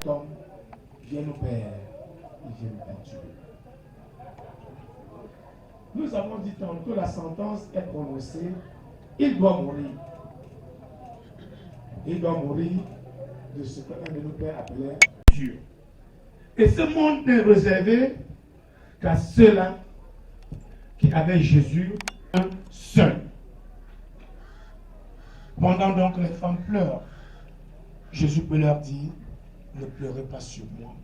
cet homme vient nous perdre, il vient nous perturber. Nous avons dit tantôt, la sentence est prononcée, il doit mourir. Il doit mourir de ce qu'un de nos pères appelait Dieu. Et ce monde n'est réservé qu'à ceux-là qui avaient Jésus un seul. Pendant donc les femmes pleurent, Jésus peut leur dire, ne pleurez pas sur moi,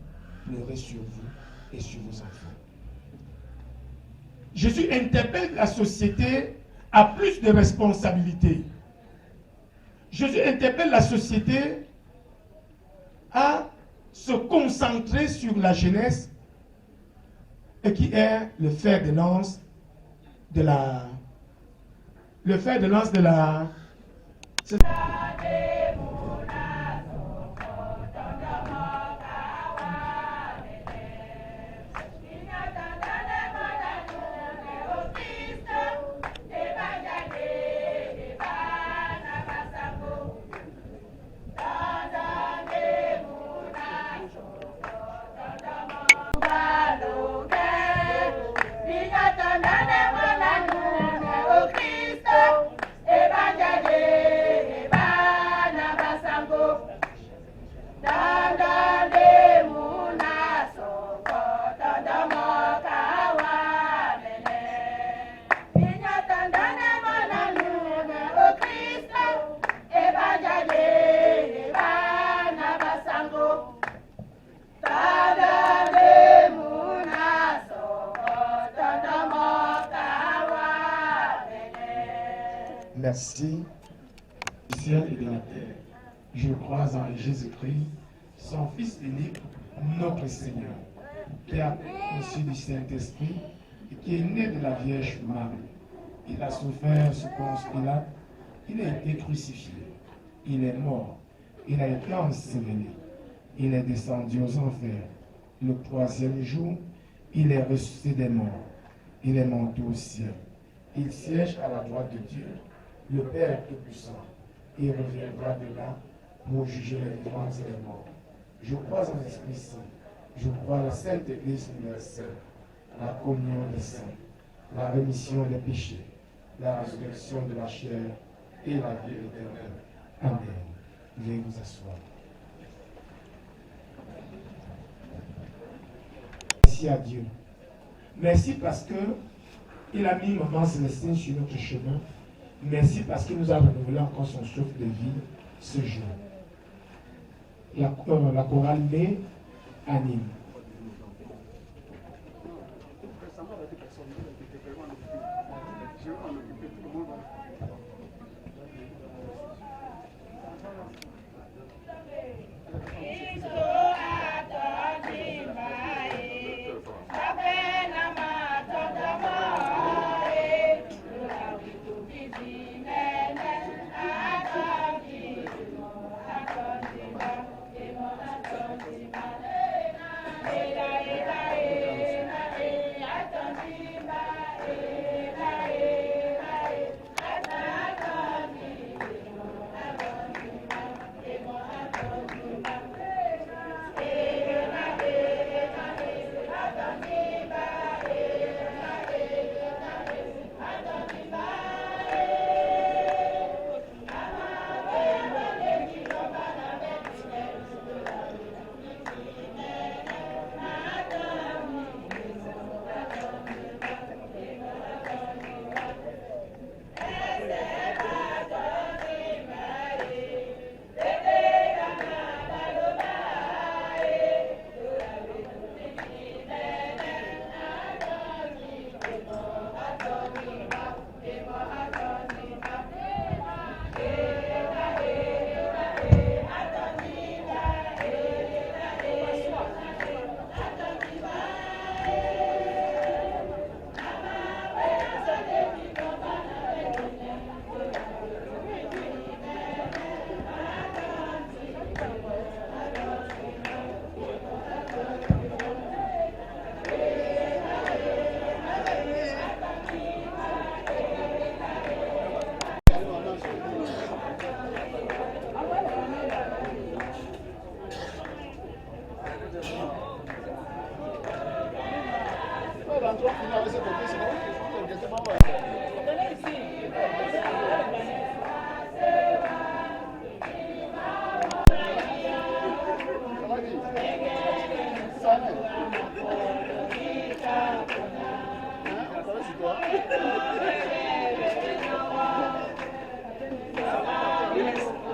pleurez sur vous et sur vos enfants. Jésus interpelle la société à plus de responsabilités. Jésus interpelle la société à se concentrer sur la jeunesse et qui est le fer de lance de la Merci, du ciel et de la terre. Je crois en Jésus-Christ, son Fils unique, notre Seigneur, qui a reçu du Saint-Esprit et qui est né de la Vierge Marie. Il a souffert sous Ponce Pilate, il a été crucifié, il est mort, il a été enseveli, il est descendu aux enfers. Le troisième jour, il est ressuscité des morts, il est monté au ciel. Il siège à la droite de Dieu, le Père Tout-Puissant. Il reviendra de là pour juger les vivants et les morts. Je crois en l'Esprit Saint. Je crois à la Sainte Église universelle, la communion des saints, la rémission des péchés, la résurrection de la chair et la vie éternelle. Amen. Veuillez vous asseoir. Merci à Dieu. Merci parce que il a mis Maman Célestine sur notre chemin. Merci parce qu'il nous a renouvelé encore son souffle de vie ce jour. La chorale Né anime.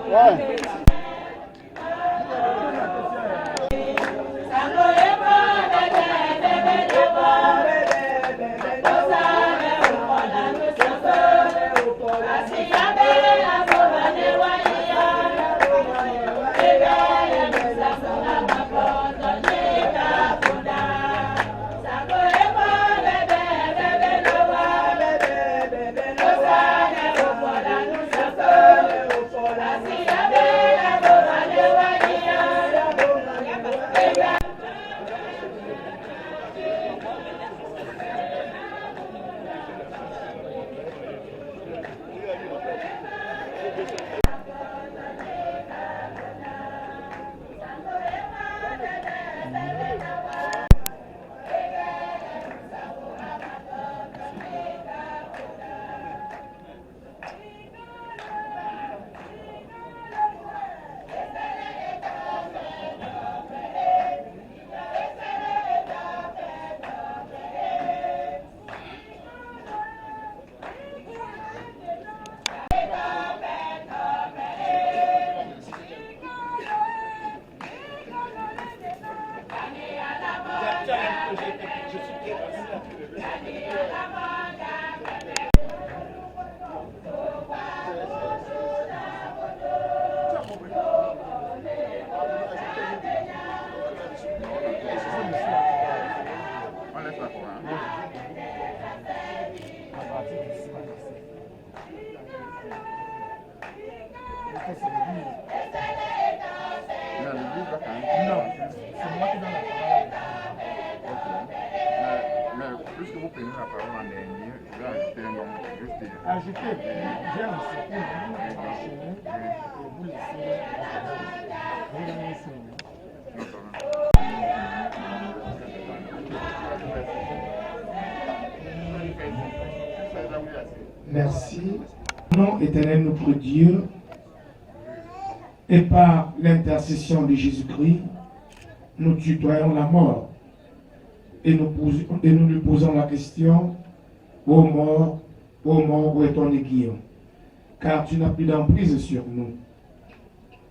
Ouais. Puisque vous prenez la parole en dernier, je vais ajouter un nom. Ajouter, j'aime ce que vous enchaînez et vous laissez vous donner un signe. Merci. Nom éternel notre Dieu, et par l'intercession de Jésus-Christ, nous tutoyons la mort et nous lui posons la question: ô mort, où est ton aiguillon? Car tu n'as plus d'emprise sur nous.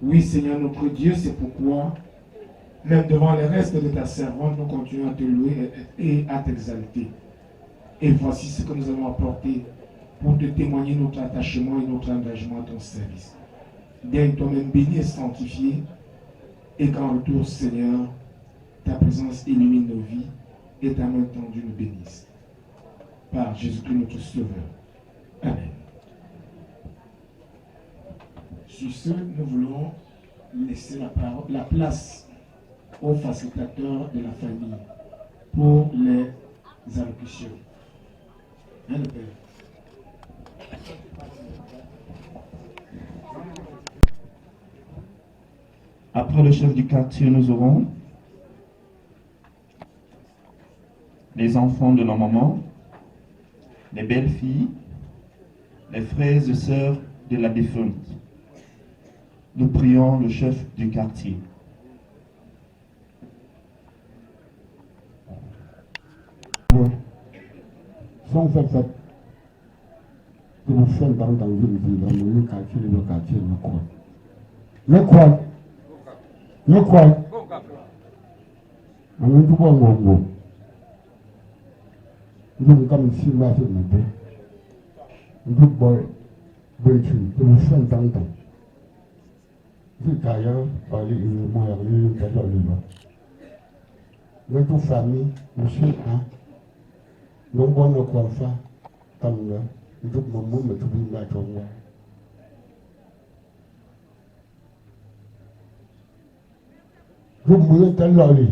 Oui, Seigneur notre Dieu, c'est pourquoi, même devant les restes de ta servante, nous continuons à te louer et à t'exalter. Et voici ce que nous avons apporté pour te témoigner notre attachement et notre engagement à ton service. Daigne toi-même béni et sanctifié, et qu'en retour, Seigneur, ta présence illumine nos vies et ta main tendue nous bénisse. Par Jésus-Christ notre Sauveur. Amen. Sur ce, nous voulons laisser la place aux facilitateurs de la famille pour les allocutions. Hein, le Père? Après le chef du quartier, nous aurons les enfants de nos mamans, les belles-filles, les frères et sœurs de la défunte. Nous prions le chef du quartier. Sans fait, vous faites dans une ville, dans le quartier, le quoi? Le quoi? On est tout bon, bon. Nous sommes comme si nous avions un peu. Nous sommes bon, vous faites dans le temps. Vous d'ailleurs, par les moyens, notre famille, monsieur, hein, nous avons un enfant, comme là, nous avons un monde, nous avons un enfant. Vous mourrez dans l'oli.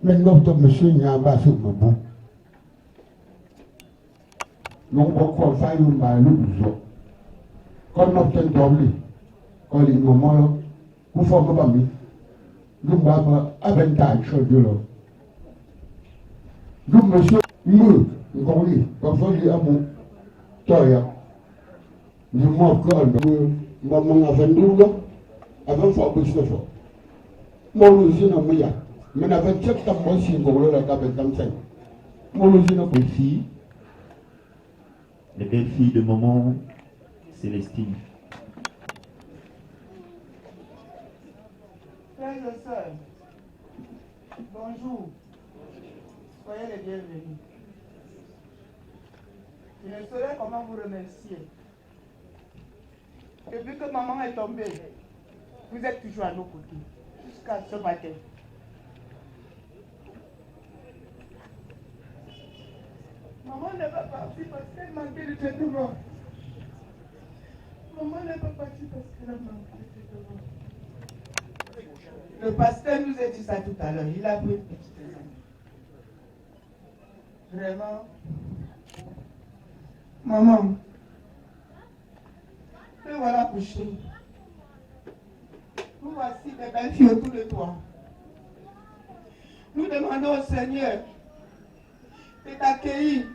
Mais notre monsieur n'a pas sur mon bon. Nous avons un enfant, nous avons un enfant. Quand nous avons un quand les moments, vous ne faites pas mieux. Nous avons un avantage sur Dieu. Nous, monsieur, nous, parfois, il y a mon toya. Nous, moi, encore, maman, avant nous, avant, faut que je le fasse. Moi, je n'ai pas de mais avec cette campagne, si vous voulez la campagne, moi, je n'ai pas Les filles, les belles filles de maman Célestine. Frères et sœurs, bonjour. Soyez les bienvenus. Je ne saurais comment vous remercier. Depuis que maman est tombée, vous êtes toujours à nos côtés, jusqu'à ce matin. Maman n'est pas partie parce qu'elle manquait de traitement. Maman n'est pas partie parce qu'elle a manqué de traitement. Le pasteur nous a dit ça tout à l'heure. Il a pris une petite raison. Vraiment. Maman, te voilà couchée. Nous voici des belles filles autour de toi. Nous demandons au Seigneur de t'accueillir,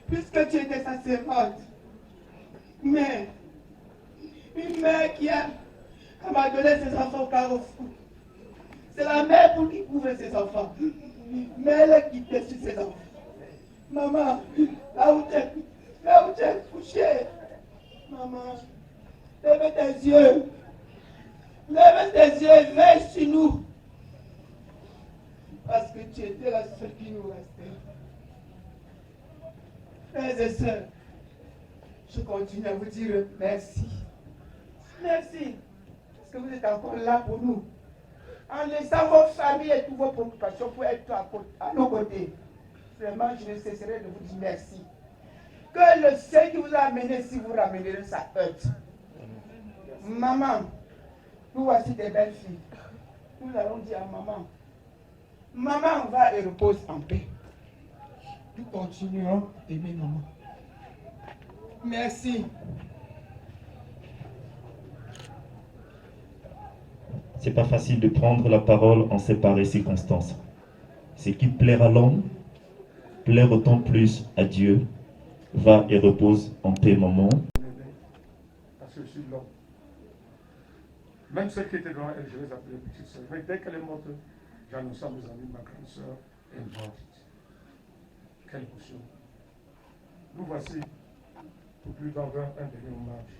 puisque tu étais sa servante. Mais une mère qui a abandonné ses enfants au carrefour, c'est la mère pour qui couvre ses enfants. Mais elle a quitté sur ses enfants. Maman, là où tu es couché, maman, lève tes yeux. Lève tes yeux et veille sur nous. Parce que tu étais la seule qui nous restait. Frères et sœurs, je continue à vous dire merci. Merci. Parce que vous êtes encore là pour nous. En laissant vos familles et toutes vos préoccupations pour être à nos côtés. Vraiment, je ne cesserai de vous dire merci. Que le Seigneur qui vous a amené, si vous ramènerez sa heurte. Maman, nous voici des belles filles. Nous allons dire à maman, maman va et repose en paix. Nous continuerons d'aimer maman. Merci. C'est pas facile de prendre la parole en ces pareilles circonstances. Ce qui plaire à l'homme, plaire autant plus à Dieu. Va et repose en paix, maman. Parce que je suis l'homme. Même ceux qui étaient devant elle, je les appelais petites sœurs. Mais dès qu'elle est morte, j'annonçais à mes amis, ma grande sœur est morte. Quelle émotion. Nous voici, pour plus d'un un dernier hommage.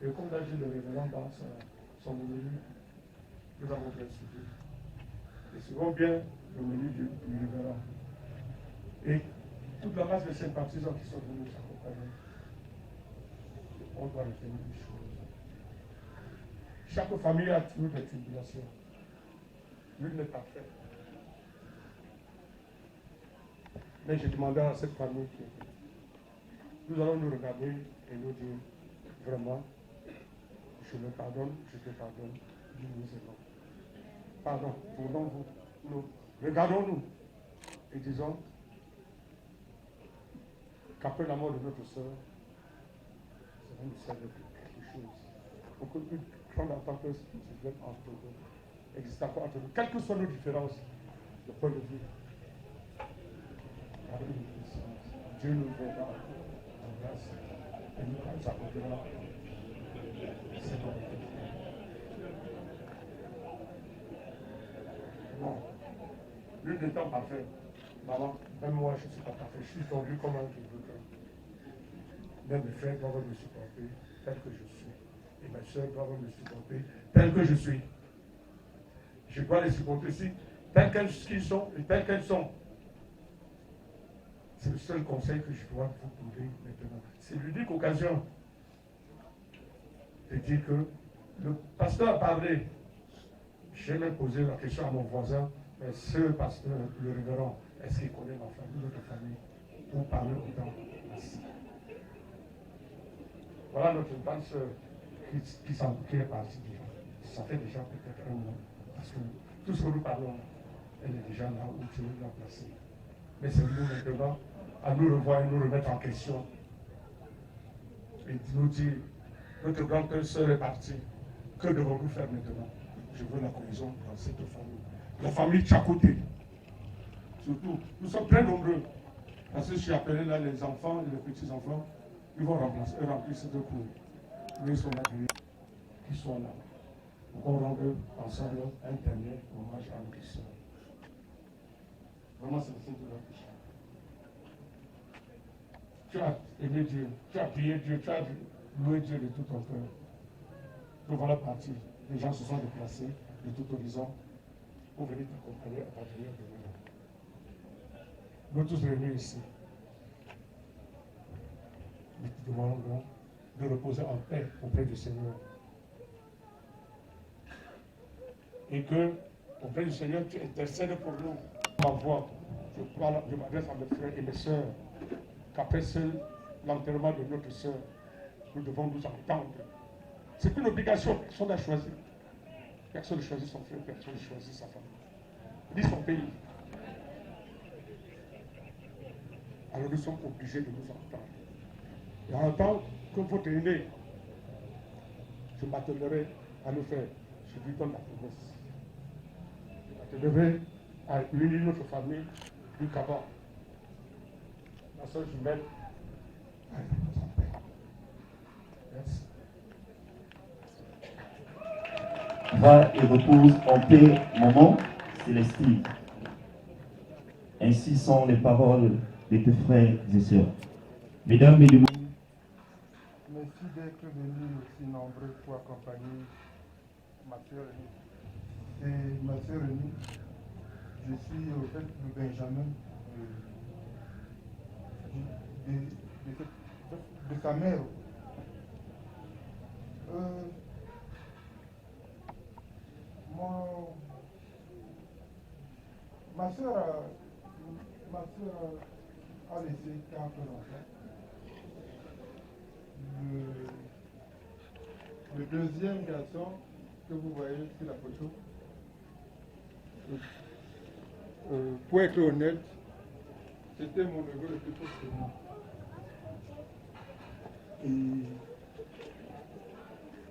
Et comme l'a dit le révérend dans son menu, nous avons bien suivi. Et suivons bien le menu du révérend. Et toute la masse de sympathisants qui sont venus nous accompagner, on doit retenir des choses. Chaque famille a toujours des tribulations. Nul n'est parfait. Mais j'ai demandé à cette famille qui était. Nous allons nous regarder et nous dire vraiment, je me pardonne, je te pardonne, nous nous aimons. Pardon, tournons-vous, nous, regardons-nous et disons qu'après la mort de notre soeur, ça va nous servir de quelque chose. Pour que nous prendre en tant que citoyens entre nous, existe encore entre nous, quelles que soient nos différences de point de vue. Dieu nous verra en grâce et nous accordera cette volonté. Non, nul n'étant parfait, maman, même moi je ne suis pas parfait, je suis tendu comme un kilogramme. Même mes frères doivent me supporter tel que je suis. Et mes soeurs doivent me supporter tel que je suis. Je dois les supporter aussi tels qu'ils sont et tels qu'elles sont. C'est le seul conseil que je dois vous donner maintenant. C'est l'unique occasion de dire que le pasteur a parlé. J'ai même posé la question à mon voisin, mais ce pasteur, le révérend, est-ce qu'il connaît ma famille, notre famille, pour parler autant ainsi? Voilà notre grande sœur qui est partie déjà. Ça fait déjà peut-être un mois. Parce que tout ce que nous parlons, elle est déjà là où Dieu l'a placée. Mais c'est nous maintenant à nous revoir et nous remettre en question. Et nous dire, notre grande sœur est partie. Que devons-nous faire maintenant? Je veux la cohésion dans cette famille. La famille Tchakoté. surtout, nous sommes très nombreux. Parce que je suis appelé là, les enfants et les petits-enfants, ils vont remplir ces deux cours. Mais ils sont là, ils sont là. Donc on rend ensemble un dernier hommage à nos sœurs. Vraiment, c'est le signe de leur péché. Tu as aimé Dieu, tu as prié Dieu, tu as loué Dieu de tout ton cœur. Donc voilà parti. Les gens se sont déplacés de tout horizon pour venir t'accompagner à ta venue de nous. Nous tous réunis ici. Nous te demandons de reposer en paix auprès du Seigneur. Et que, auprès du Seigneur, tu intercèdes pour nous. Ma voix, je m'adresse à mes frères et mes sœurs, qu'après l'enterrement de notre sœur, nous devons nous entendre. C'est une obligation, personne n'a choisi. Personne ne choisit son frère, personne ne choisit sa famille, ni son pays. Alors nous sommes obligés de nous entendre. Et en tant que votre aîné, je m'attelerai à le faire. Je lui donne la promesse. Je m'attelerai à unir notre famille du Kaba. Ma soeur jumelle, à être en paix. Merci. Va et repose en paix, maman Célestine. Ainsi sont les paroles de tes frères et sœurs. Mesdames et messieurs, merci d'être venus aussi nombreux pour accompagner ma soeur Rémi. Et ma soeur Rémi, je suis au fait de Benjamin, de sa mère. Ma soeur a laissé 4 enfants. Le deuxième garçon que vous voyez sur la photo, pour être honnête, c'était mon neveu le plus proche de moi. Et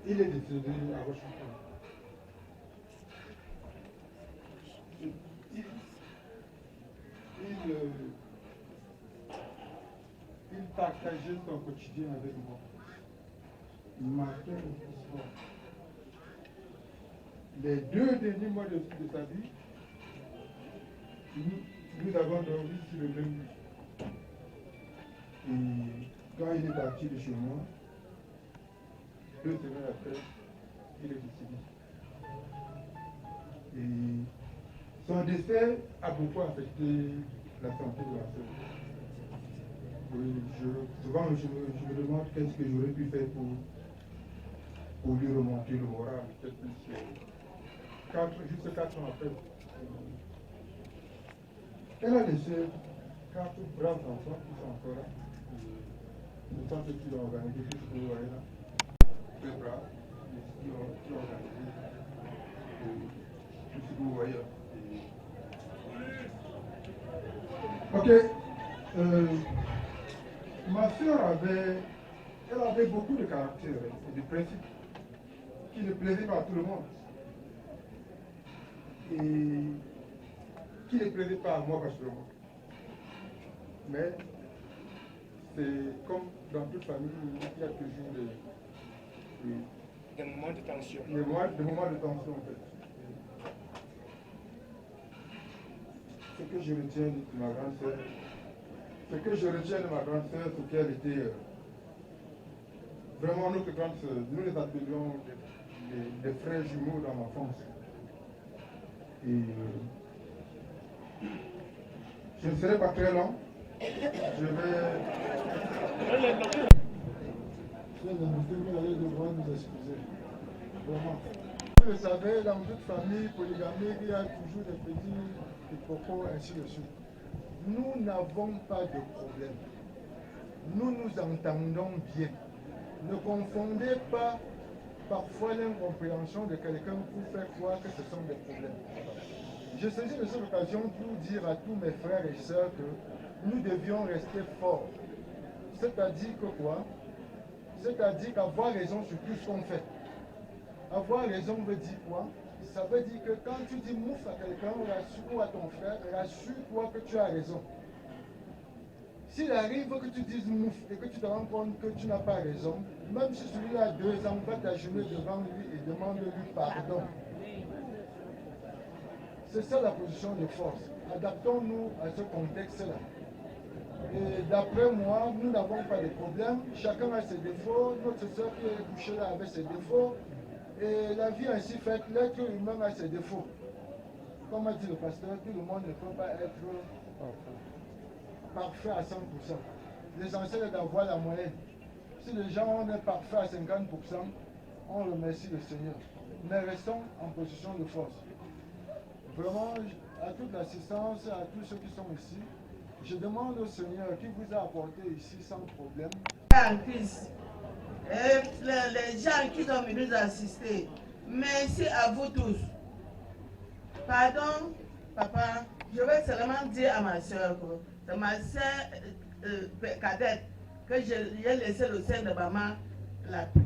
il est décédé à Washington. Il partageait son quotidien avec moi. Matin et soir. Les 2 derniers mois de sa vie, nous avons dormi sur le même lit. Et quand il est parti de chez moi, 2 semaines après, il est décédé. Et son décès a beaucoup affecté la santé de la soeur. Oui, souvent je me demande qu'est-ce que j'aurais pu faire pour lui remonter le moral, peut-être plus. Juste 4 ans après. Elle a laissé 4 braves enfants qui sont encore là. Le temps qu'ils ont organisé tout ce que vous voyez là. 2 braves qui ont organisé tout ce que vous voyez là. Ok. Ma soeur avait beaucoup de caractère et de principes qui ne plaisaient pas à tout le monde. Et qui ne plaisait pas à moi personnellement. Mais c'est comme dans toute famille, il y a toujours des moments de tension. Des moments de tension en fait. Ce que je retiens de ma grande sœur, c'est qu'elle était vraiment notre grande sœur. Nous les appelions des frères jumeaux dans l'enfance. Et je ne serai pas très long. Je vais... Vous allez devoir nous excuser. Vraiment. Vous le savez, dans toute famille polygamique, il y a toujours des petits propos, ainsi de suite. Nous n'avons pas de problème. Nous nous entendons bien. Ne confondez pas parfois l'incompréhension de quelqu'un pour faire croire que ce sont des problèmes. Je saisis de cette occasion pour dire à tous mes frères et sœurs que nous devions rester forts. C'est-à-dire que quoi? C'est-à-dire qu'avoir raison sur tout ce qu'on fait. Avoir raison veut dire quoi? Ça veut dire que quand tu dis mouf à quelqu'un ou à ton frère, rassure-toi que tu as raison. S'il arrive que tu dises mouf et que tu te rends compte que tu n'as pas raison, même si celui-là a 2 ans, va t'agenouiller devant lui et demande-lui pardon. C'est ça la position de force. Adaptons-nous à ce contexte-là. Et d'après moi, nous n'avons pas de problème. Chacun a ses défauts. Notre soeur qui est couchée là avait ses défauts. Et la vie ainsi faite, l'être humain a ses défauts. Comme a dit le pasteur, tout le monde ne peut pas être parfait à 100%. L'essentiel est d'avoir la moyenne. Si les gens on est parfait à 50%, on remercie le Seigneur. Mais restons en position de force. Vraiment, à toute l'assistance, à tous ceux qui sont ici, je demande au Seigneur qui vous a apporté ici sans problème. Les gens qui sont venus assister, merci à vous tous. Pardon, papa, je vais seulement dire à ma soeur, c'est ma soeur cadette, que j'ai laissé le sein de maman la pluie.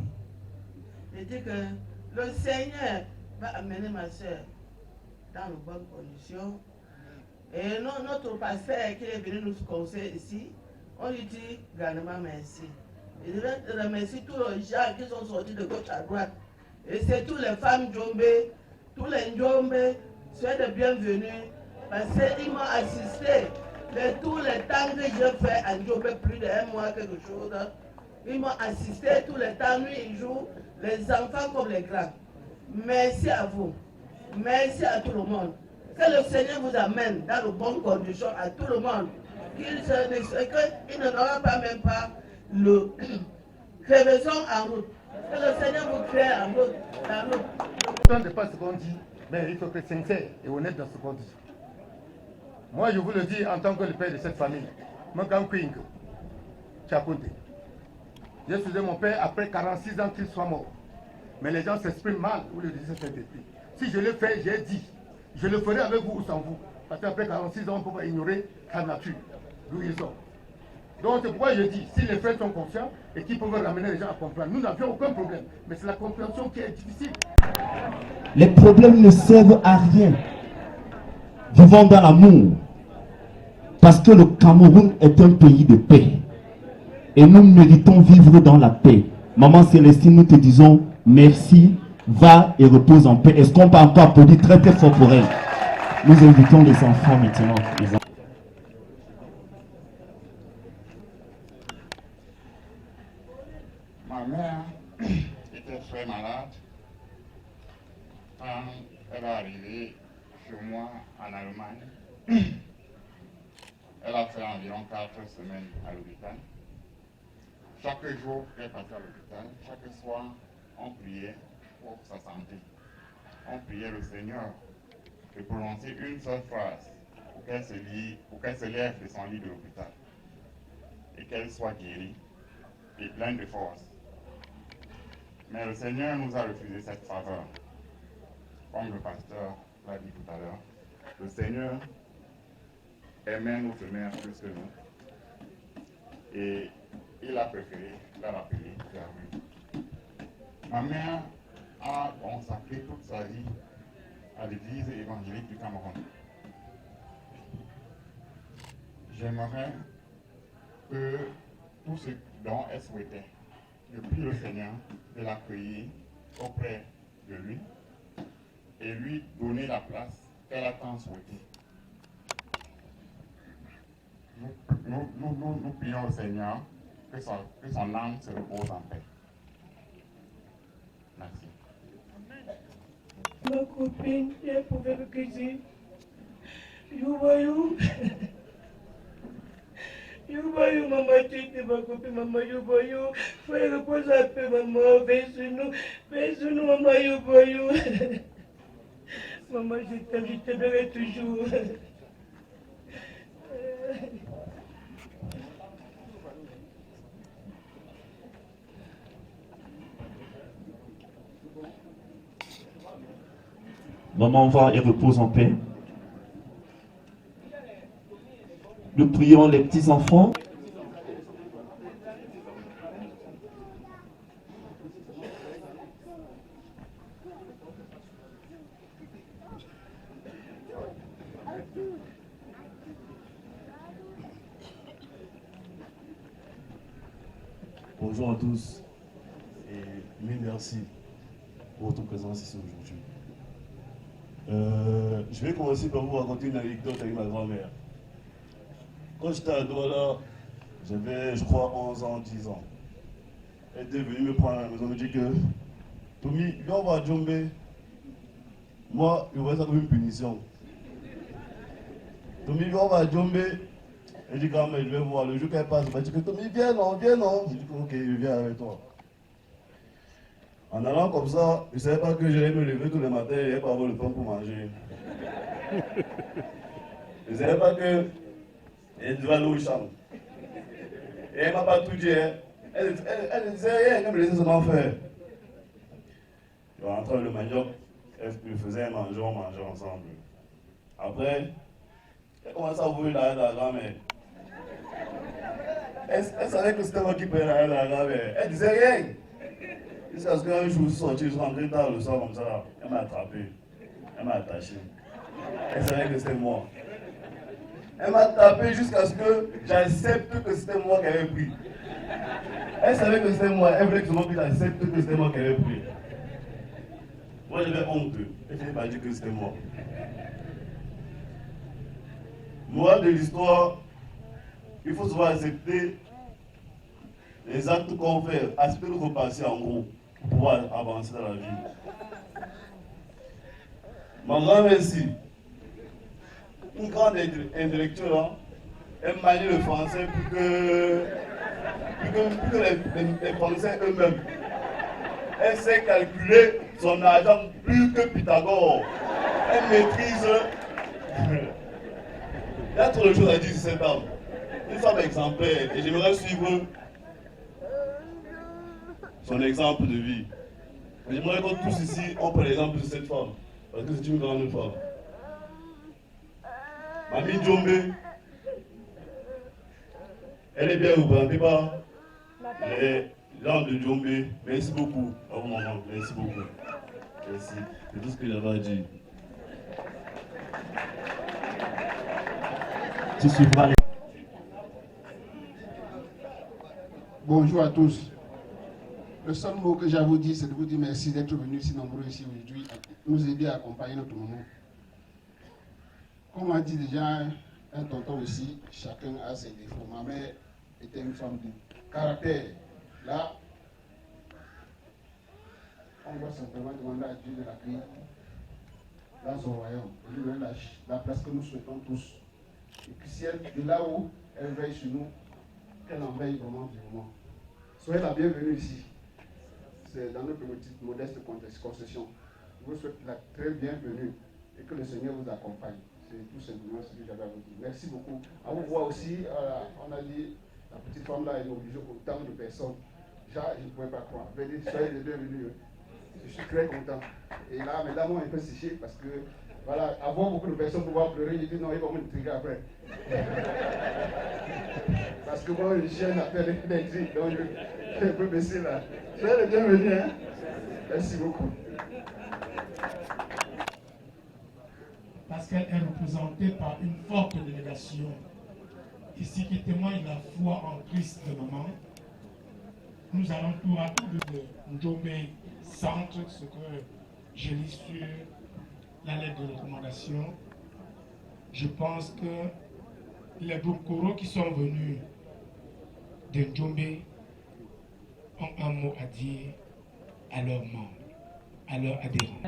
Je dis que le Seigneur va amener ma soeur dans de bonnes conditions. Et notre pasteur qui est venu nous conseiller ici, on lui dit grandement merci. Et je vais remercier tous les gens qui sont sortis de gauche à droite. Et c'est toutes les femmes Djombe, tous les Djombe, soyez les bienvenus. Parce qu'ils m'ont assisté de tous les temps que j'ai fait à Djombe, plus d'1 mois, quelque chose. Ils m'ont assisté tout le temps, nuit et jour, les enfants comme les grands. Merci à vous. Merci à tout le monde. Que le Seigneur vous amène dans de bonnes conditions à tout le monde. Qu'il ne n'aura pas même pas le crevaison en route. Que le Seigneur vous crée en route. Ça ne dépend pas ce qu'on dit, mais il faut être sincère et honnête dans ce qu'on dit. Moi, je vous le dis en tant que le père de cette famille. J'ai suivi mon père après 46 ans qu'il soit mort. Mais les gens s'expriment mal ou le disent cet esprit. Si je le fais, j'ai dit. Je le ferai avec vous ou sans vous. Parce qu'après 46 ans, on ne peut pas ignorer sa nature, d'où ils sont. Donc c'est pourquoi je dis, si les frères sont conscients et qu'ils peuvent ramener les gens à comprendre, nous n'avions aucun problème. Mais c'est la compréhension qui est difficile. Les problèmes ne servent à rien. Vivons dans l'amour. Parce que le Cameroun est un pays de paix. Et nous méritons vivre dans la paix. Maman Célestine, nous te disons merci. Va et repose en paix. Est-ce qu'on peut encore applaudir très très fort pour elle? Nous invitons les enfants maintenant. Ma mère était très malade quand elle est arrivée chez moi en Allemagne. Elle a fait environ 4 semaines à l'hôpital. Chaque jour qu'elle partait à l'hôpital, chaque soir, on priait pour sa santé. On priait le Seigneur de prononcer une seule phrase pour qu'elle se lève de son lit de l'hôpital et qu'elle soit guérie et pleine de force. Mais le Seigneur nous a refusé cette faveur. Comme le pasteur l'a dit tout à l'heure, le Seigneur aimait notre mère plus que nous. Et il a préféré la rappeler vers lui. Ma mère a consacré toute sa vie à l'église évangélique du Cameroun. J'aimerais que tout ce dont elle souhaitait, je prie le Seigneur de l'accueillir auprès de lui et lui donner la place qu'elle a tant souhaité. Nous prions au Seigneur que son âme se repose en paix. Merci. Ma copine, elle pouvait me cuisiner. You voyou, maman, tu étais ma copine, maman, you voyou. Faut reposer un peu, maman, veille sur nous, maman, you voyou. Maman, je t'aimerai toujours. Maman va et repose en paix. Nous prions les petits-enfants. Bonjour à tous et mille merci pour votre présence ici aujourd'hui. Je vais commencer par vous raconter une anecdote avec ma grand-mère. Quand j'étais à Douala, j'avais, je crois, 11 ans, 10 ans. Elle était venue me prendre à la maison, me dit que Tommy, viens voir Djombe. Moi, je vois ça comme une punition. Tommy, viens voir Djombe. Elle dit, grand-mère, je vais voir. Le jour qu'elle passe, elle m'a dit que Tommy, viens non, viens non. Je dis, ok, je viens avec toi. En allant comme ça, je ne savais pas que j'allais me lever tous les matins et pas avoir le temps pour manger. Je ne savais pas qu'elle devait aller au champ. Et elle ne m'a pas tout dit. Elle ne disait rien, elle me laissait seulement faire. Je rentrais le manioc, elle me faisait manger, on mangeait ensemble. Après, elle commençait à ouvrir la haine de la grand-mère. Elle savait que c'était moi qui prenais la haine de la grand-mère. Elle disait rien. Jusqu'à ce qu'un jour, je suis sorti, je suis rentré tard le soir comme ça. Elle m'a attrapé. Elle m'a attaché. Elle savait que c'était moi. Elle m'a tapé jusqu'à ce que j'accepte que c'était moi qui avais pris. Elle savait que c'était moi. Elle voulait que j'accepte que c'était moi qui avais pris. Moi, j'avais honte. Elle finit par dire que c'était moi. Morale de l'histoire, il faut souvent accepter les actes qu'on fait, accepter notre passé en gros, pour pouvoir avancer dans la vie. Ma grand-mère ici, une grande intellectuelle, hein, elle manie le français pour que les Français eux-mêmes. Elle sait calculer son argent plus que Pythagore. Elle maîtrise. Il y a trop de choses à dire sur cette dame. Une femme exemplaire et j'aimerais suivre son exemple de vie. J'aimerais que tous ici, on prenne l'exemple de cette femme, parce que c'est une grande femme. Mamie Djombe, elle est bien représentée par les gens de Djombe. Merci beaucoup à vous, maman. Merci beaucoup. Merci. C'est tout ce que j'avais à dire. Tu suivras les... Bonjour à tous. Le seul mot que j'ai à vous dire, c'est de vous dire merci d'être venus si nombreux ici aujourd'hui, nous aider à accompagner notre maman. Comme a dit déjà un tonton aussi, chacun a ses défauts. Ma mère était une femme de caractère. Là, on doit simplement demander à Dieu de l'accueillir dans son royaume, et lui donner la place que nous souhaitons tous. Et puis si elle, de là où elle veille sur nous, qu'elle en veille vraiment du moment. Soyez la bienvenue ici. C'est dans notre petite modeste concession. Je vous souhaite la très bienvenue et que le Seigneur vous accompagne. C'est tout simplement ce que j'avais à vous dire. Merci beaucoup. À vous voir aussi, on a dit, la petite femme là est obligée autant de personnes. Déjà, je ne pouvais pas croire. Venez, soyez les bienvenus. Je suis très content. Et là, mes dames ont un peu séché parce que, voilà, avoir beaucoup de personnes pour pouvoir pleurer, j'ai dit non, ils vont me trigger après. Parce que moi, j'ai un appel d'intrigue, donc je vais un peu baisser là. Soyez les bienvenus, hein. Merci beaucoup. Parce qu'elle est représentée par une forte délégation ici qui témoigne la foi en Christ de maman. Nous allons tour à tour de Djombe Centre, ce que je lis sur la lettre de recommandation. Je pense que les Boukoro qui sont venus de Djombe ont un mot à dire à leurs membres, à leurs adhérents.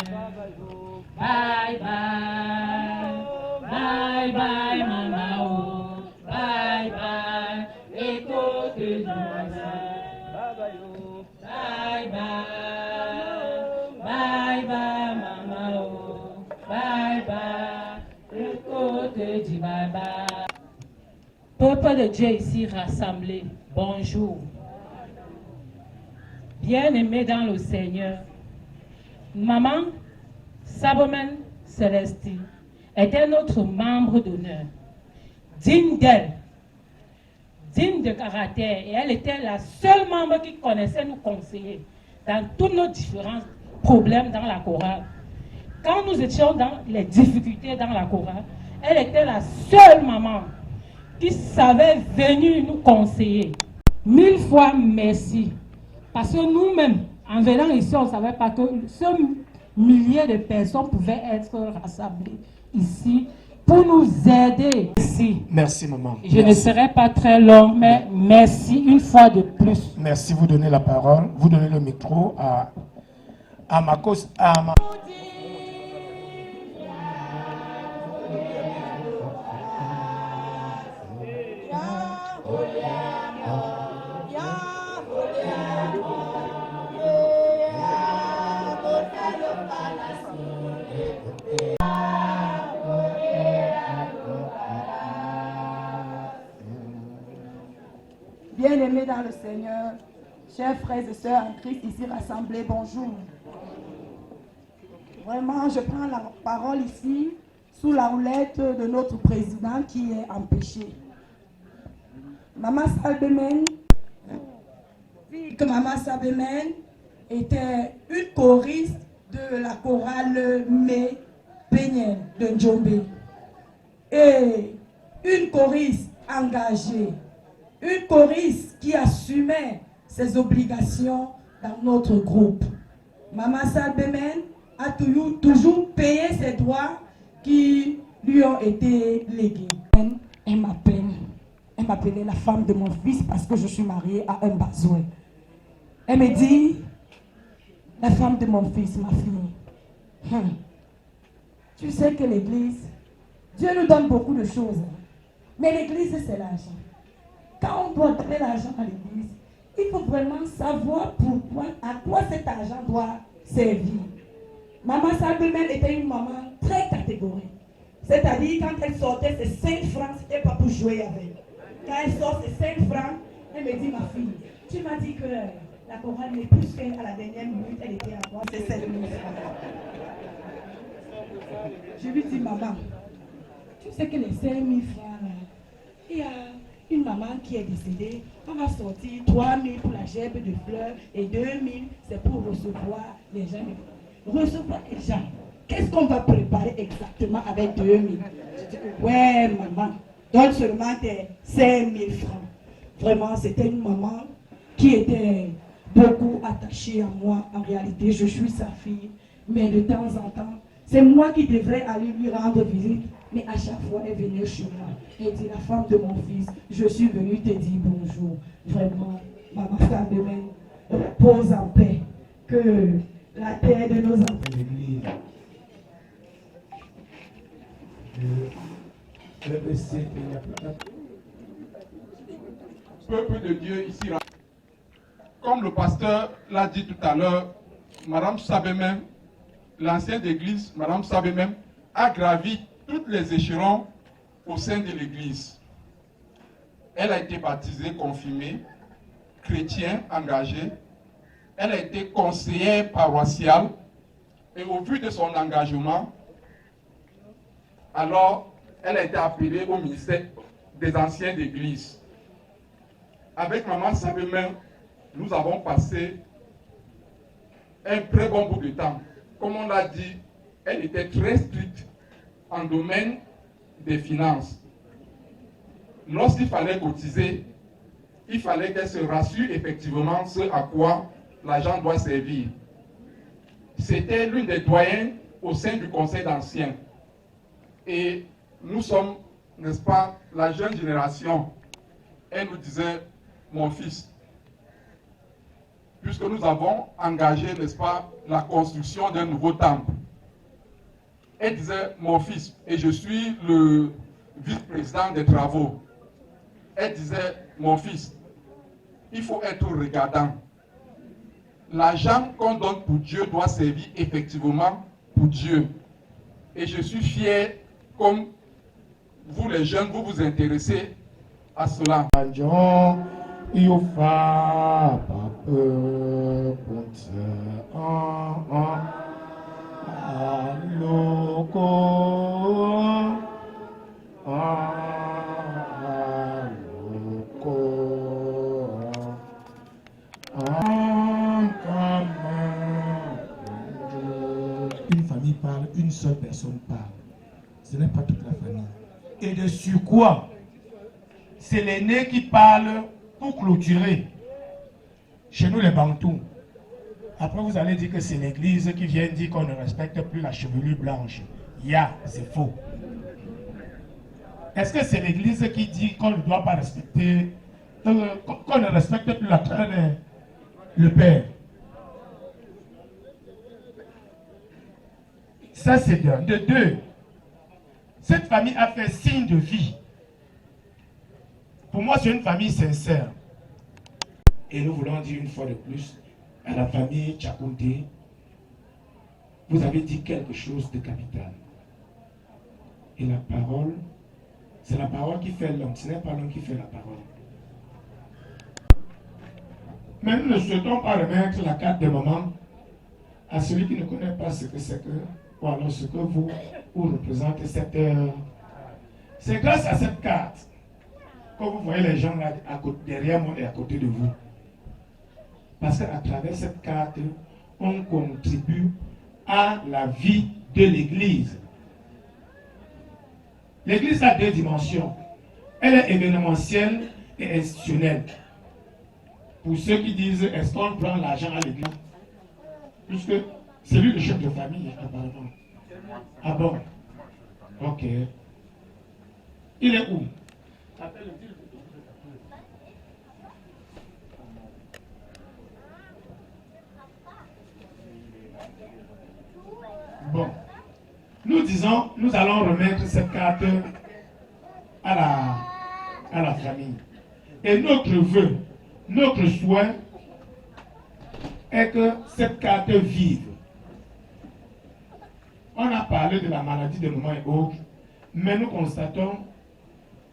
Bye bye, bye bye mama, bye bye, écoute de bye bye, bye bye mama, bye bye, écoute du bye bye. Peuple de Dieu ici rassemblé, bonjour. Bien-aimés dans le Seigneur, maman Sabomen Célestine était notre membre d'honneur, digne d'elle, digne de caractère, et elle était la seule membre qui connaissait nous conseiller dans tous nos différents problèmes dans la chorale. Quand nous étions dans les difficultés dans la chorale, elle était la seule maman qui savait venir nous conseiller. 1000 fois merci. Parce que nous-mêmes, en venant ici, on ne savait pas que ce milliers de personnes pouvaient être rassemblées ici pour nous aider ici. Merci, maman. Je ne serai pas très long, mais merci une fois de plus. Merci, vous donnez la parole, vous donnez le micro à ma cause, à ma... Bien-aimés dans le Seigneur, chers frères et sœurs en Christ ici rassemblés, bonjour. Vraiment, je prends la parole ici sous la houlette de notre président qui est empêché. Maman Salbemen, que Maman Salbemen était une choriste de la chorale Mé Péniel de Ndjombe. Et une choriste engagée. Une choriste qui assumait ses obligations dans notre groupe. Maman Salbemen a toujours payé ses droits qui lui ont été légués. Elle m'appelait la femme de mon fils parce que je suis mariée à un Bazoué. Elle me dit, la femme de mon fils, ma fille, tu sais que l'église, Dieu nous donne beaucoup de choses, mais l'église c'est l'argent. Quand on doit donner l'argent à l'église, il faut vraiment savoir pourquoi, à quoi cet argent doit servir. Maman Salbemen était une maman très catégorique. C'est-à-dire, quand elle sortait ses 5 francs, c'était pas pour jouer avec. Quand elle sort ses 5 francs, elle me dit, ma fille, tu m'as dit que la chorale n'est plus qu'à la dernière minute, elle était à quoi? C'est 7 000 francs. Je lui dis, maman, tu sais que les 5 000 francs, là, il y a une maman qui est décédée, on va sortir 3 000 pour la gerbe de fleurs et 2 000, c'est pour recevoir les gens. Recevoir les gens. Qu'est-ce qu'on va préparer exactement avec 2 000? Je dis, ouais, maman, donne seulement tes 5 000 francs. Vraiment, c'était une maman qui était beaucoup attachée à moi. En réalité, je suis sa fille, mais de temps en temps, c'est moi qui devrais aller lui rendre visite. Mais à chaque fois, elle venait chez moi. Elle dit, la femme de mon fils, je suis venue te dire bonjour. Vraiment, maman Salbemen, repose en paix. Que la terre de nos enfants. L'église. Peuple de Dieu ici, comme le pasteur l'a dit tout à l'heure, Madame Salbemen, l'ancienne d'église, Madame Salbemen, a gravi tous les échelons au sein de l'église. Elle a été baptisée, confirmée, chrétienne, engagée. Elle a été conseillère paroissiale et au vu de son engagement, alors elle a été appelée au ministère des anciens d'église. Avec Maman Salbemen, nous avons passé un très bon bout de temps. Comme on l'a dit, elle était très stricte en domaine des finances. Lorsqu'il fallait cotiser, il fallait qu'elle se rassure effectivement ce à quoi l'argent doit servir. C'était l'une des doyennes au sein du conseil d'anciens. Et nous sommes, n'est-ce pas, la jeune génération. Elle nous disait, mon fils, puisque nous avons engagé, n'est-ce pas, la construction d'un nouveau temple. Elle disait, mon fils, et je suis le vice-président des travaux. Elle disait, mon fils, il faut être regardant. L'argent qu'on donne pour Dieu doit servir effectivement pour Dieu. Et je suis fier, comme vous les jeunes, vous vous intéressez à cela. Une famille parle, une seule personne parle. Ce n'est pas toute la famille. Et de surcroît, c'est l'aîné qui parle pour clôturer, chez nous les Bantous, après vous allez dire que c'est l'église qui vient dire qu'on ne respecte plus la chevelure blanche. C'est faux. Est-ce que c'est l'église qui dit qu'on ne doit pas respecter, qu'on ne respecte plus la traîne, le père? Ça c'est d'un. De deux, cette famille a fait signe de vie. Pour moi, c'est une famille sincère. Et nous voulons dire une fois de plus à la famille Tchakounté, vous avez dit quelque chose de capital. Et la parole, c'est la parole qui fait l'homme, ce n'est pas l'homme qui fait la parole. Mais nous ne souhaitons pas remettre la carte de maman à celui qui ne connaît pas ce que c'est que, ou alors ce que vous représentez cette heure. C'est grâce à cette carte que vous voyez les gens là, derrière moi et à côté de vous. Parce qu'à travers cette carte, on contribue à la vie de l'Église. L'Église a deux dimensions. Elle est événementielle et institutionnelle. Pour ceux qui disent, est-ce qu'on prend l'argent à l'Église? Puisque c'est lui le chef de famille, apparemment. Ah bon? Ok. Il est où? Bon. Nous disons, nous allons remettre cette carte à la famille. Et notre vœu, notre souhait est que cette carte vive. On a parlé de la maladie de maman et autres, mais nous constatons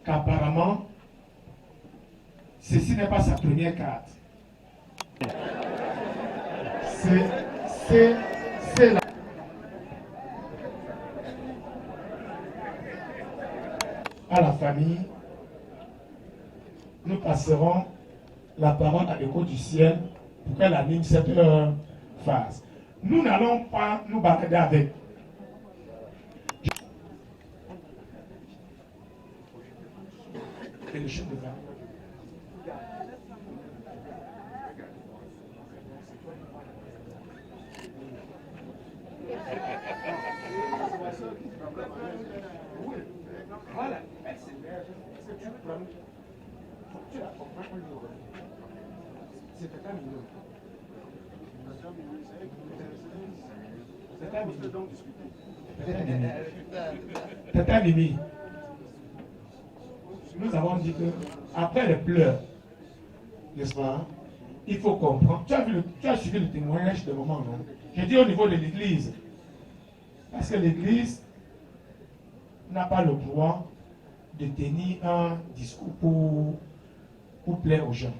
qu'apparemment, ceci n'est pas sa première carte. C'est la... À la famille, nous passerons la parole à l'écho du ciel pour qu'elle anime cette phase. Nous n'allons pas nous barricader avec. Et le chef de famille. Voilà. Tata Mimi, nous avons dit que après les pleurs, n'est-ce pas, il faut comprendre. Tu as suivi le témoignage de maman, non? Je dis au niveau de l'église. Parce que l'église n'a pas le droit de tenir un discours pour plaire aux gens.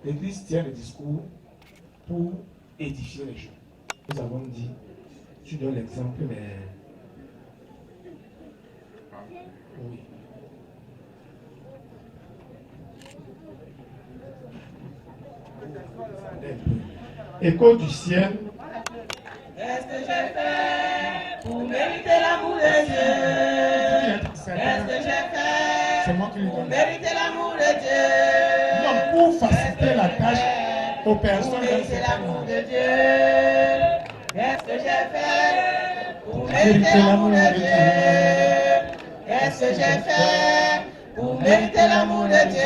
L'église tient le discours pour édifier les gens. Nous avons dit, tu donnes l'exemple, mais... Oui. Écho du ciel. Qu'est-ce que j'ai fait pour mériter l'amour de Dieu? Qu'est-ce que j'ai fait pour mériter l'amour de Dieu? Non, pour faciliter la tâche aux personnes. Pour mériter l'amour de Dieu. Qu'est-ce que j'ai fait pour mériter l'amour de Dieu? Qu'est-ce que j'ai fait pour mériter l'amour de Dieu?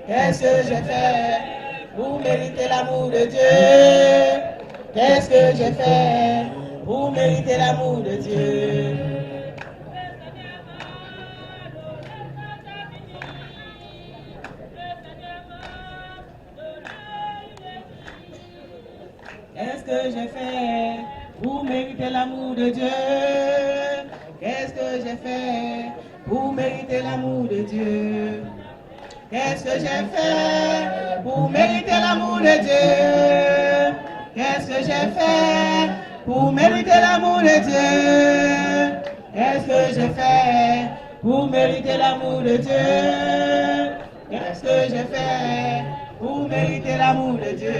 Qu'est-ce que j'ai fait pour mériter l'amour de Dieu? Qu'est-ce que j'ai fait pour mériter l'amour de Dieu? Qu'est-ce que j'ai fait pour mériter l'amour de Dieu? Qu'est-ce que j'ai fait pour mériter l'amour de Dieu? Qu'est-ce que j'ai fait pour mériter l'amour de Dieu? Qu'est-ce que j'ai fait pour mériter l'amour de Dieu? Qu'est-ce que j'ai fait pour mériter l'amour de Dieu? Qu'est-ce que j'ai fait pour mériter l'amour de Dieu?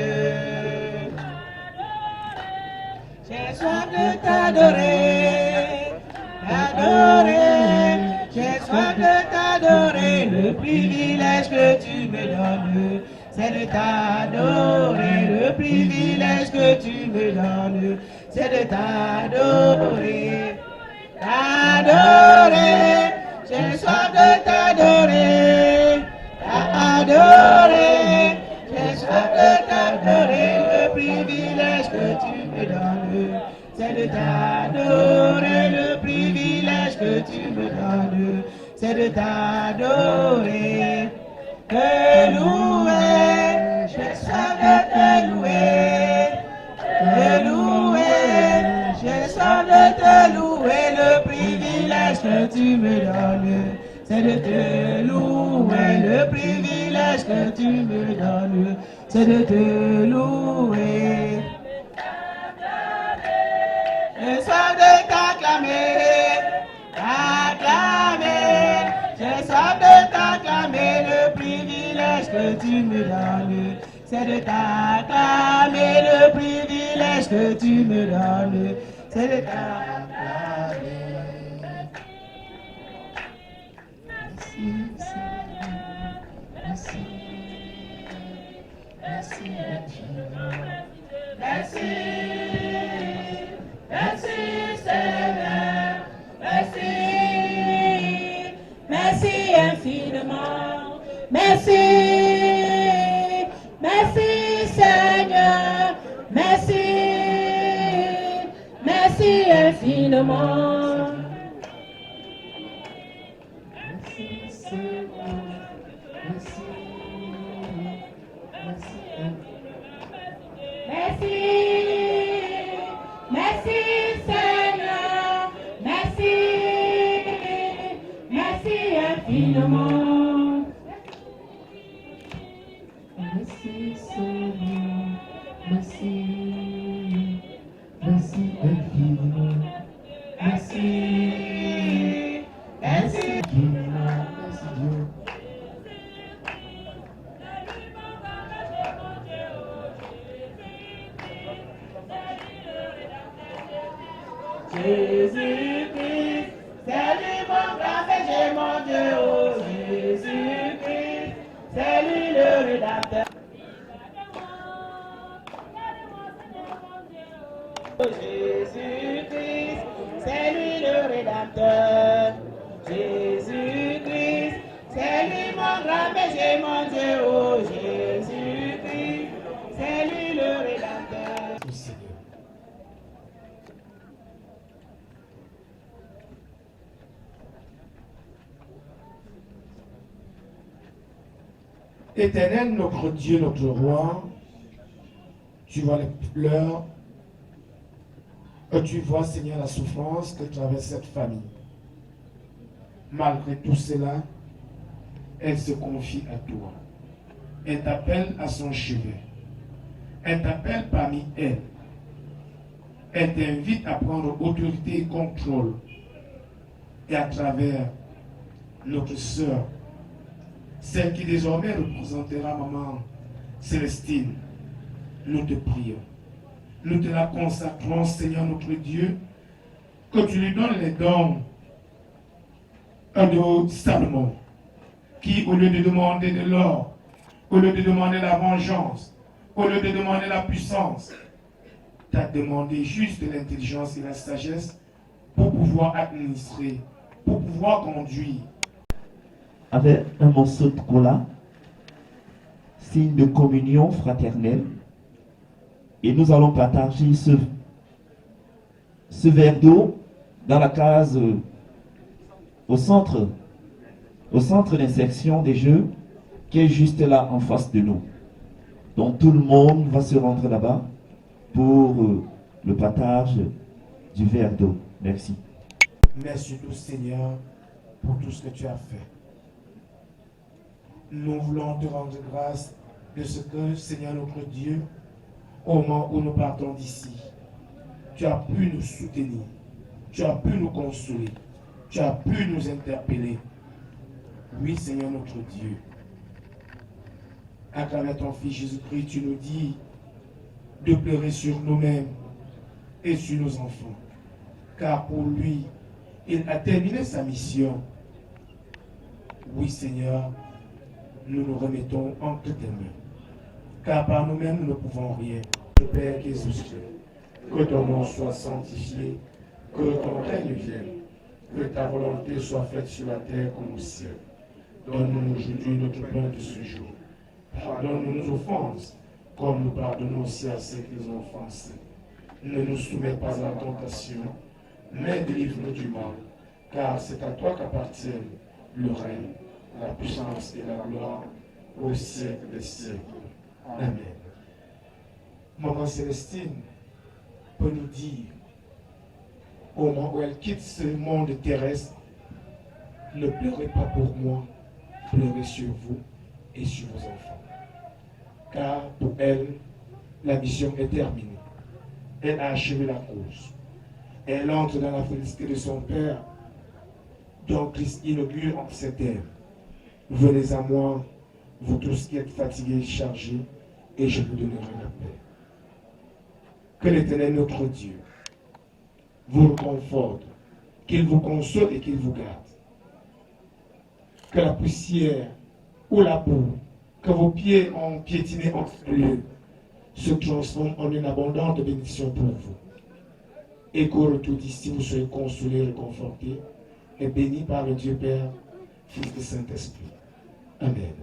J'ai soif de t'adorer, t'adorer. J'ai soif de t'adorer, le privilège que tu me donnes, c'est de t'adorer. Le privilège que tu me donnes, c'est de t'adorer. T'adorer, j'ai soif de t'adorer. T'adorer, j'ai soif de t'adorer. Le privilège que tu me donnes, c'est de t'adorer. Le privilège que tu me donnes, c'est de t'adorer. Te louer, j'ai soif de te louer. Te louer, j'ai soif de te louer. Le privilège que tu me donnes, c'est de te louer. Le privilège que tu me donnes, c'est de te louer. J'ai soif de t'acclamer, t'acclamer. J'ai soif de t'acclamer. Le privilège que tu me donnes, c'est de t'acclamer. Le privilège que tu me donnes, c'est de t'acclamer. Merci, merci, merci, merci Seigneur, merci, merci infiniment, merci, merci Seigneur, merci, merci infiniment. Merci, merci Seigneur, merci, merci infiniment. Merci Seigneur, merci, merci infiniment. Merci, merci, merci Dieu. Jésus-Christ, c'est lui mon grand péché, mon Dieu, oh Jésus-Christ, c'est lui le rédacteur. Oh Jésus-Christ, c'est lui le rédacteur. Jésus-Christ, c'est lui mon grand péché, mon Dieu, oh Jésus-Christ, c'est lui le rédacteur. Éternel, notre Dieu, notre roi, tu vois les pleurs, et tu vois, Seigneur, la souffrance que traverse cette famille. Malgré tout cela, elle se confie à toi. Elle t'appelle à son chevet. Elle t'appelle parmi elles. Elle t'invite à prendre autorité et contrôle. Et à travers notre sœur, celle qui désormais représentera Maman Célestine, nous te prions. Nous te la consacrons, Seigneur notre Dieu, que tu lui donnes les dons de Salomon, qui au lieu de demander de l'or, au lieu de demander la vengeance, au lieu de demander la puissance, t'a demandé juste de l'intelligence et la sagesse pour pouvoir administrer, pour pouvoir conduire. Avec un morceau de cola, signe de communion fraternelle, et nous allons partager ce verre d'eau dans la case au centre d'insertion des jeux qui est juste là en face de nous. Donc tout le monde va se rendre là-bas pour le partage du verre d'eau. Merci. Merci tout Seigneur pour tout ce que tu as fait. Nous voulons te rendre grâce de ce que, Seigneur notre Dieu, au moment où nous partons d'ici, tu as pu nous soutenir, tu as pu nous consoler, tu as pu nous interpeller. Oui, Seigneur notre Dieu, à travers ton Fils Jésus-Christ, tu nous dis de pleurer sur nous-mêmes et sur nos enfants. Car pour lui, il a terminé sa mission. Oui, Seigneur, nous nous remettons entre tes mains. Car par nous-mêmes, nous ne pouvons rien. Père qui es aux cieux, que ton nom soit sanctifié, que ton règne vienne, que ta volonté soit faite sur la terre comme au ciel. Donne-nous aujourd'hui notre pain de ce jour. Pardonne-nous nos offenses, comme nous pardonnons aussi à ceux qui nous ont offensés. Ne nous soumets pas à la tentation, mais délivre-nous du mal, car c'est à toi qu'appartiennent le règne, la puissance et la gloire au siècle des siècles. Amen. Maman Célestine peut nous dire, au moment où elle quitte ce monde terrestre, ne pleurez pas pour moi, pleurez sur vous et sur vos enfants. Car pour elle, la mission est terminée. Elle a achevé la course. Elle entre dans la félicité de son Père, dont Christ inaugure en ces terres. Venez à moi, vous tous qui êtes fatigués et chargés, et je vous donnerai la paix. Que l'Éternel, notre Dieu, vous conforte, qu'il vous console et qu'il vous garde. Que la poussière ou la boue que vos pieds ont piétiné en ce lieu se transforme en une abondante bénédiction pour vous. Et qu'au retour d'ici, vous soyez consolés, réconfortés et bénis par le Dieu Père, Fils et Saint-Esprit. Amen.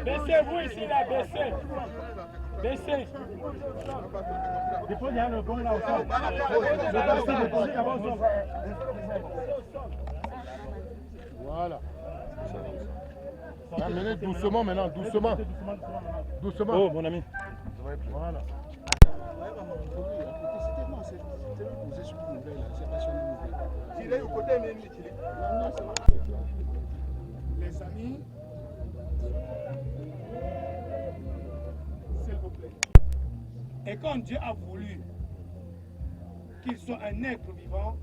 Baissez-vous ici, là, baissez. Baissez. Il faut y aller le bon là aussi. Voilà. Amenez doucement maintenant, doucement. Doucement. Oh, mon ami. Voilà. Les amis, s'il vous plaît. Et quand Dieu a voulu qu'il soit un être vivant,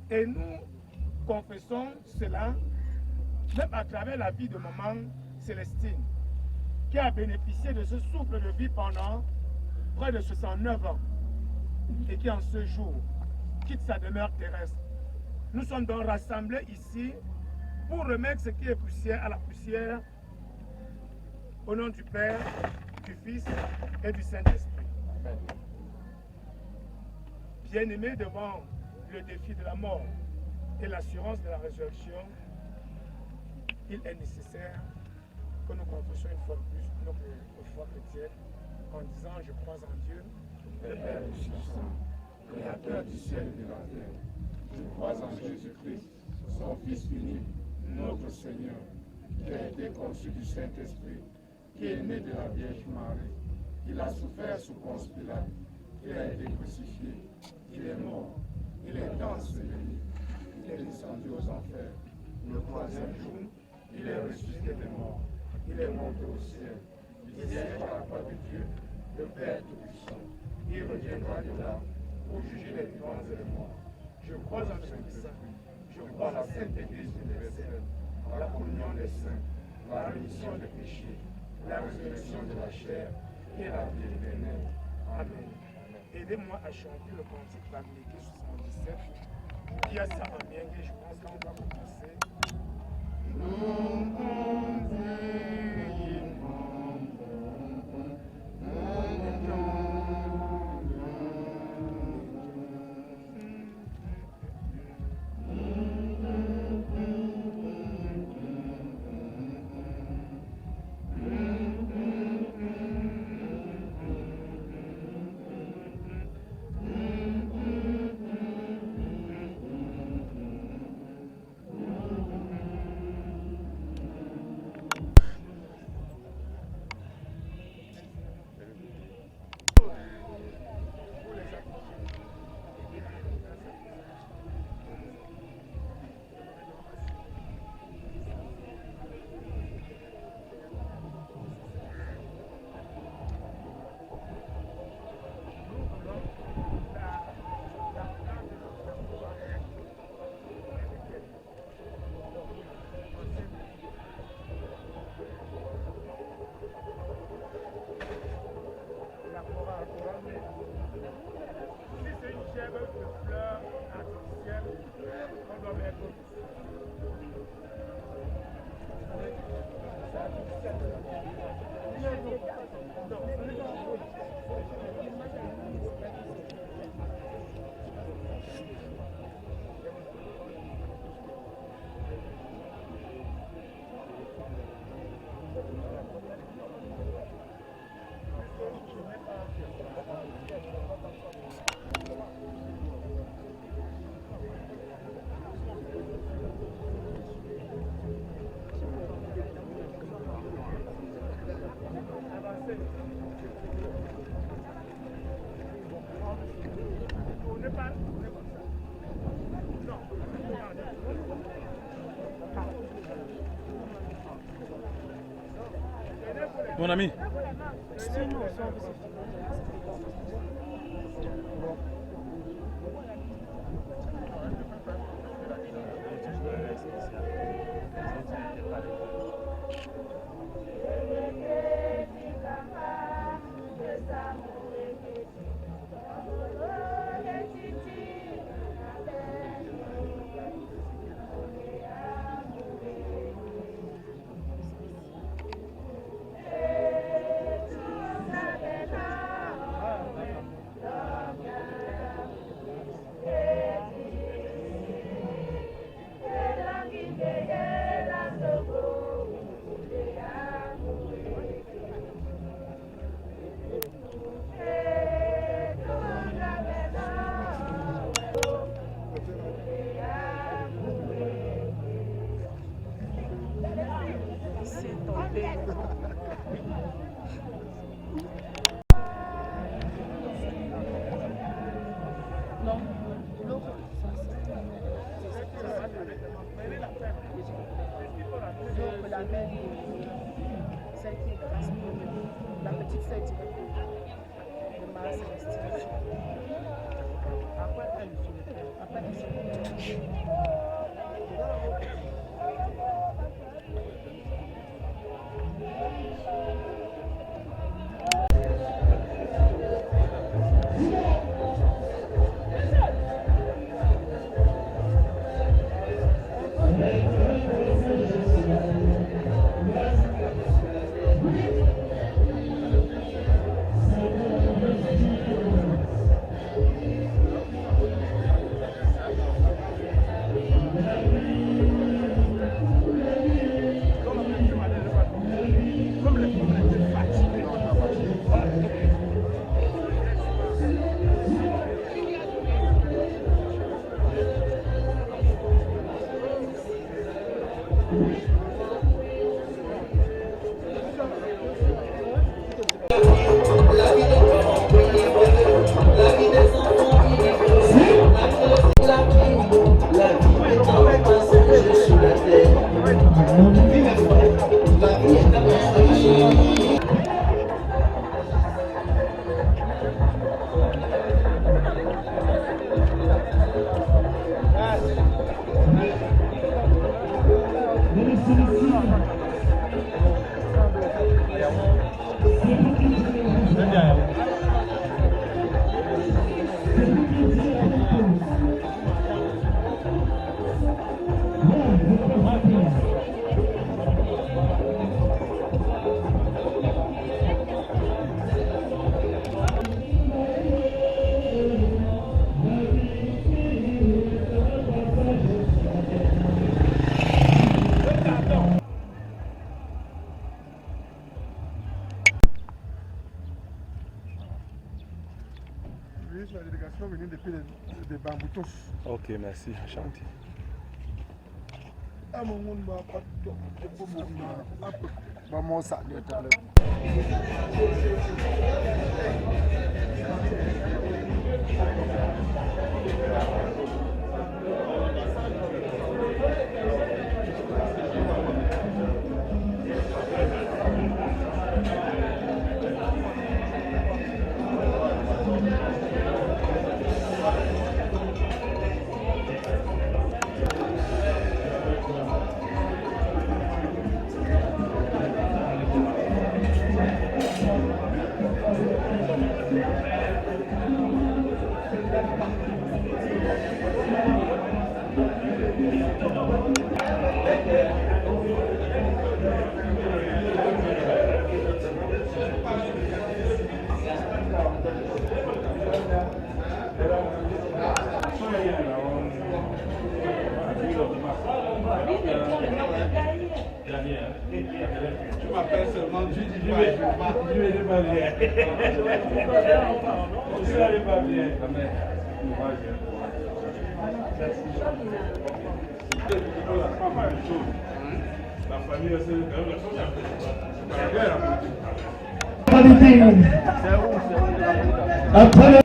et nous confessons cela, même à travers la vie de maman Célestine, qui a bénéficié de ce souffle de vie pendant près de 69 ans, et qui en ce jour quitte sa demeure terrestre. Nous sommes donc rassemblés ici pour remettre ce qui est poussière à la poussière, au nom du Père, du Fils et du Saint-Esprit. Bien-aimés, devant le défi de la mort et l'assurance de la résurrection, il est nécessaire que nous confessions une fois de plus notre foi chrétienne en disant « Je crois en Dieu, le Père Tout-Puissant, Créateur du ciel et de la terre. Je crois en Jésus-Christ, son Fils unique, notre Seigneur, qui a été conçu du Saint-Esprit, qui est né de la Vierge Marie. Il a souffert sous Ponce Pilate, il a été crucifié, il est mort, il est enseveli, il est descendu aux enfers. Le troisième jour, il est ressuscité des morts, il est monté au ciel, disait par la voix de Dieu, le Père Tout-Puissant. Il reviendra de là pour juger les vivants et les morts. Je crois en Saint-Saint, je crois à la Sainte Église universelle, à la communion des saints, à la rémission des péchés, la résurrection de la chair et la vie éternelle. Amen. Aidez-moi à chanter le cantique Bamileke 77, qui a ça en bien, et je pense qu'on va commencer. Mon ami. La petite sœur de Marie Célestine. Après elle se sont venus depuis des Bamboutos. Ok, merci, enchanté. À mon monde, maman, ça, Tu m'appelles seulement, je dis pas, je vais pas bien. Je vais pas bien. Pas mal de choses. La famille, c'est quand même la chose Après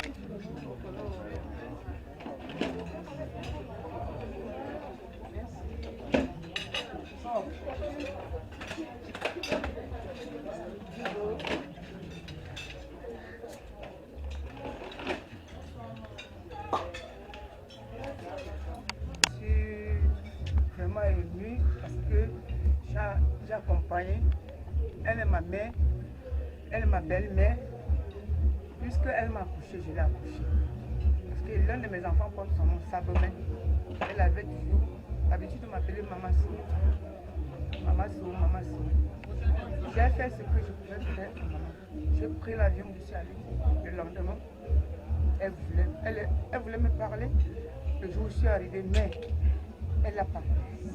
vraiment émue parce que j'ai accompagné, elle est ma mère, elle est ma belle-mère. Puisqu'elle m'a accouché, je l'ai accouché. Parce que l'un de mes enfants porte son nom, Sabomen. Elle avait toujours l'habitude de m'appeler Maman Sou. Maman Sou, Maman Sou. J'ai fait ce que je pouvais faire pour maman. J'ai pris l'avion, je suis allée. Le lendemain, elle voulait me parler. Le jour où je suis arrivée, mais elle n'a pas.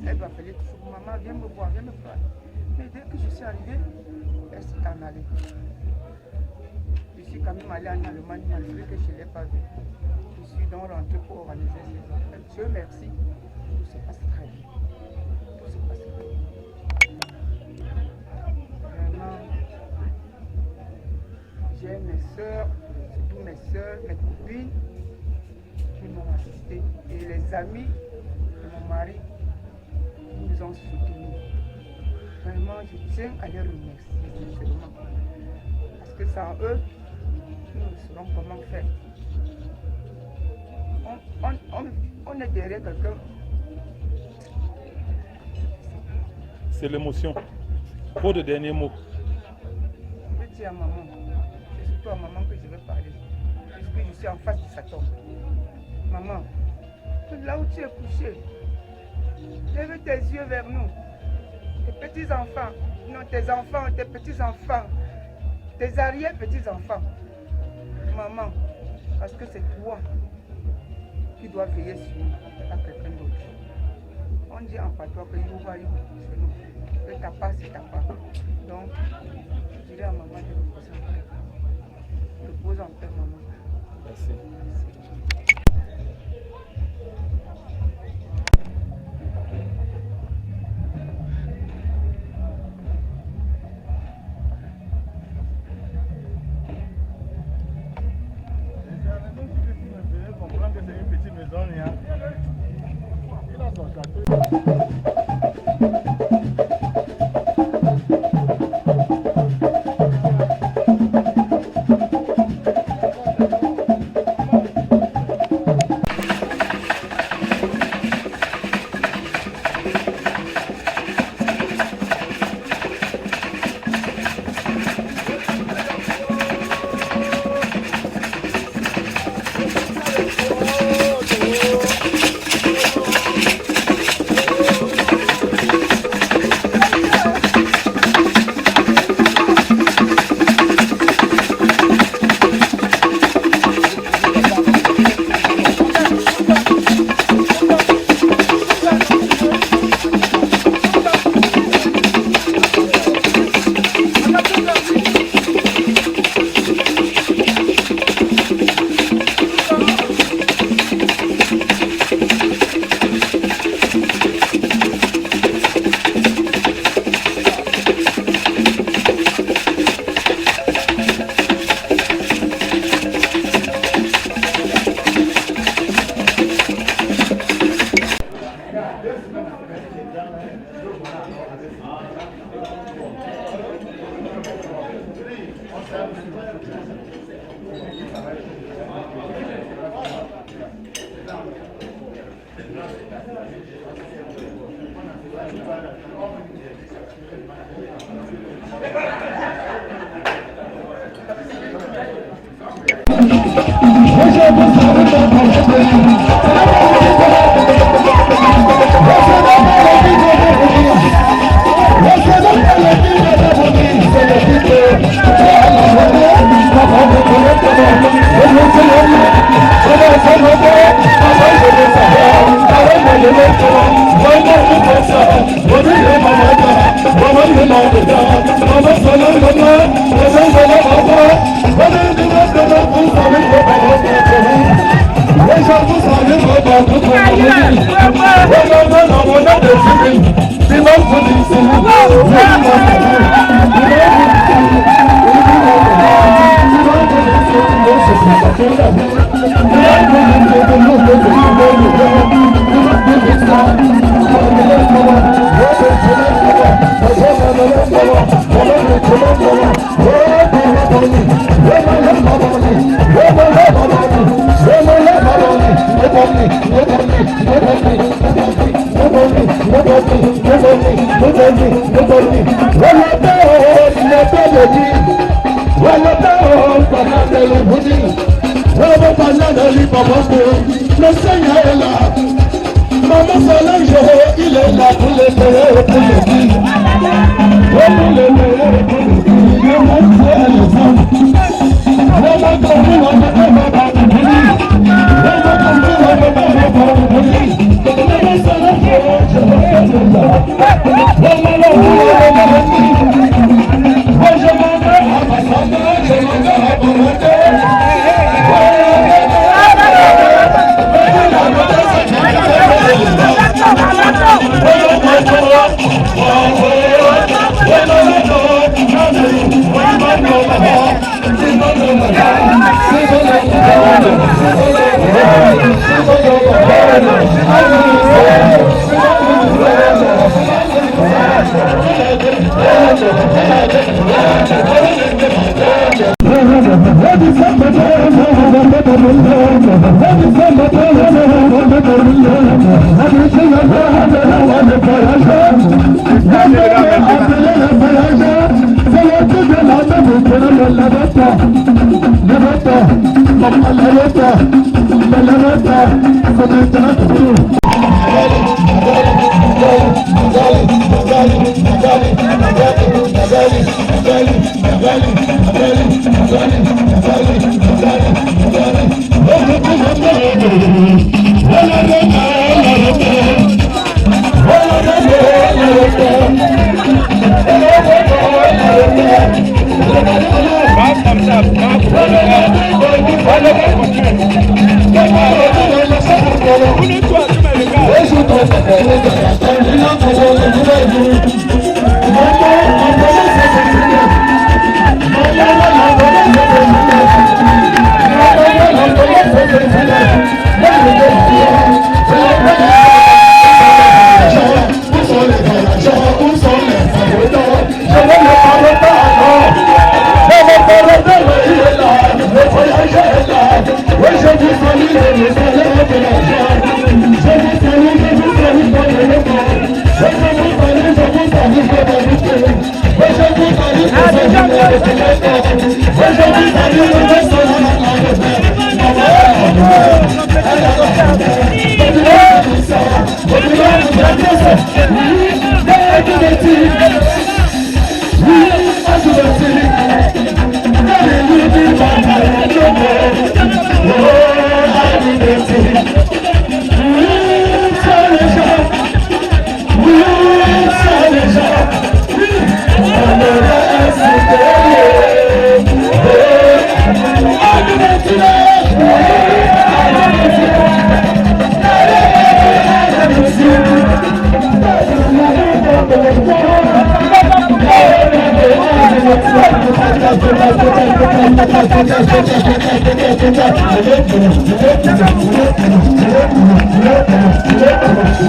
Elle m'a appelé toujours, maman, viens me voir, viens me parler. Mais dès que je suis arrivée, elle s'est en allée. Je suis quand même allée en Allemagne malgré que je ne l'ai pas vue. Je suis donc rentrée pour organiser ces affaires. Dieu merci, tout se passe très bien. Tout se passe très bien. Vraiment, j'ai mes soeurs, surtout mes soeurs, mes copines qui m'ont assisté et les amis de mon mari qui nous ont soutenus. Vraiment, je tiens à les remercier sincerement. Parce que sans eux, nous ne saurons comment faire. On est derrière quelqu'un. C'est l'émotion. Pour de derniers mots. Je vais dire à maman, c'est surtout à maman que je vais parler, puisque je suis en face de sa tombe. Maman, là où tu es couché, lève tes yeux vers nous. Tes petits-enfants, non, tes enfants, tes petits-enfants, tes arrière-petits-enfants. Maman, parce que c'est toi qui dois veiller sur nous, pas quelqu'un d'autre. On dit en patois que Youba chez nous, que ta part c'est ta part. Donc, je dirais à maman de reposer en paix. Repose en paix, maman. Merci. Le Seigneur est là. Maman Solange, il est là pour les meilleurs, pour les filles. Pour les meilleurs, pour les filles. Il est là pour les femmes. Maman Solange,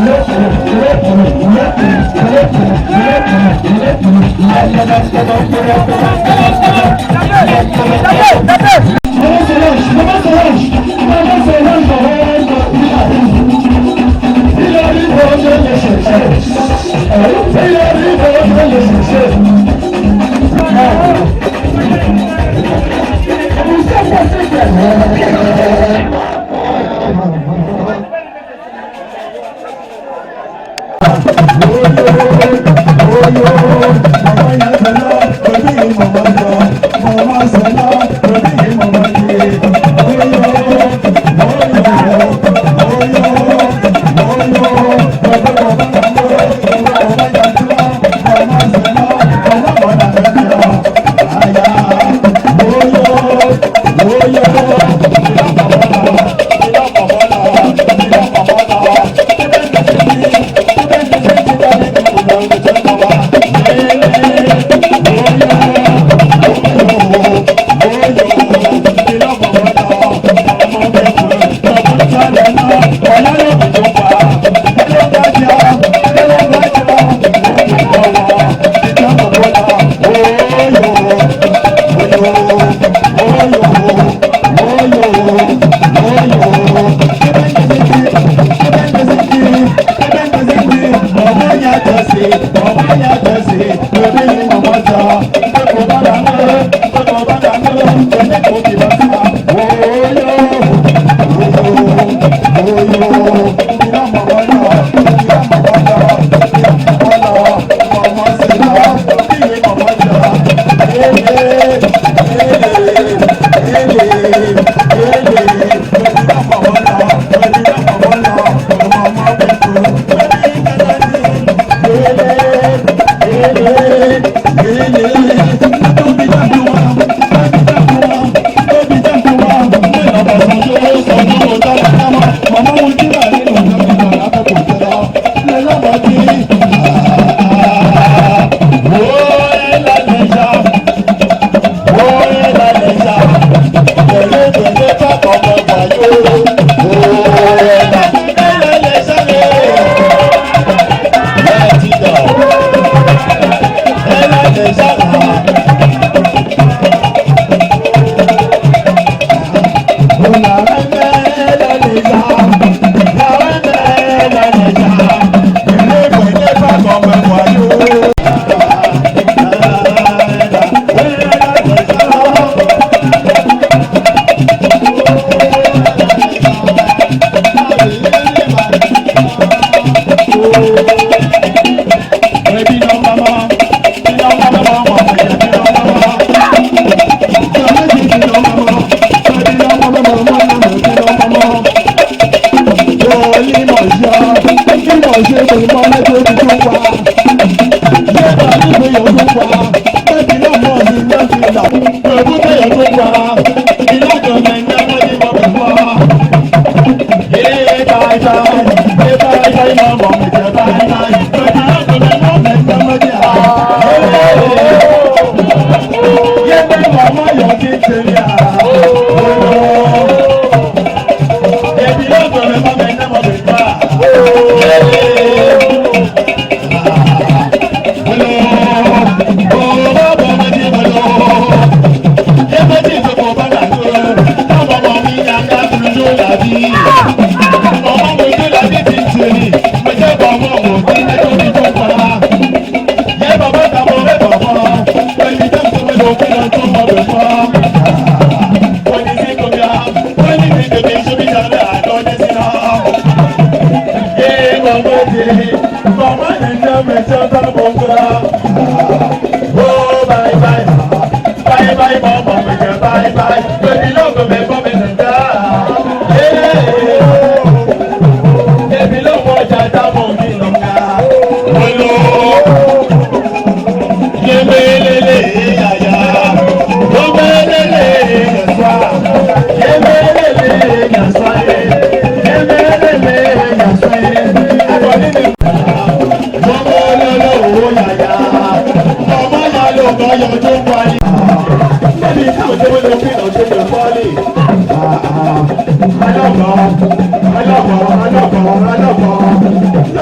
No.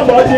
Hello,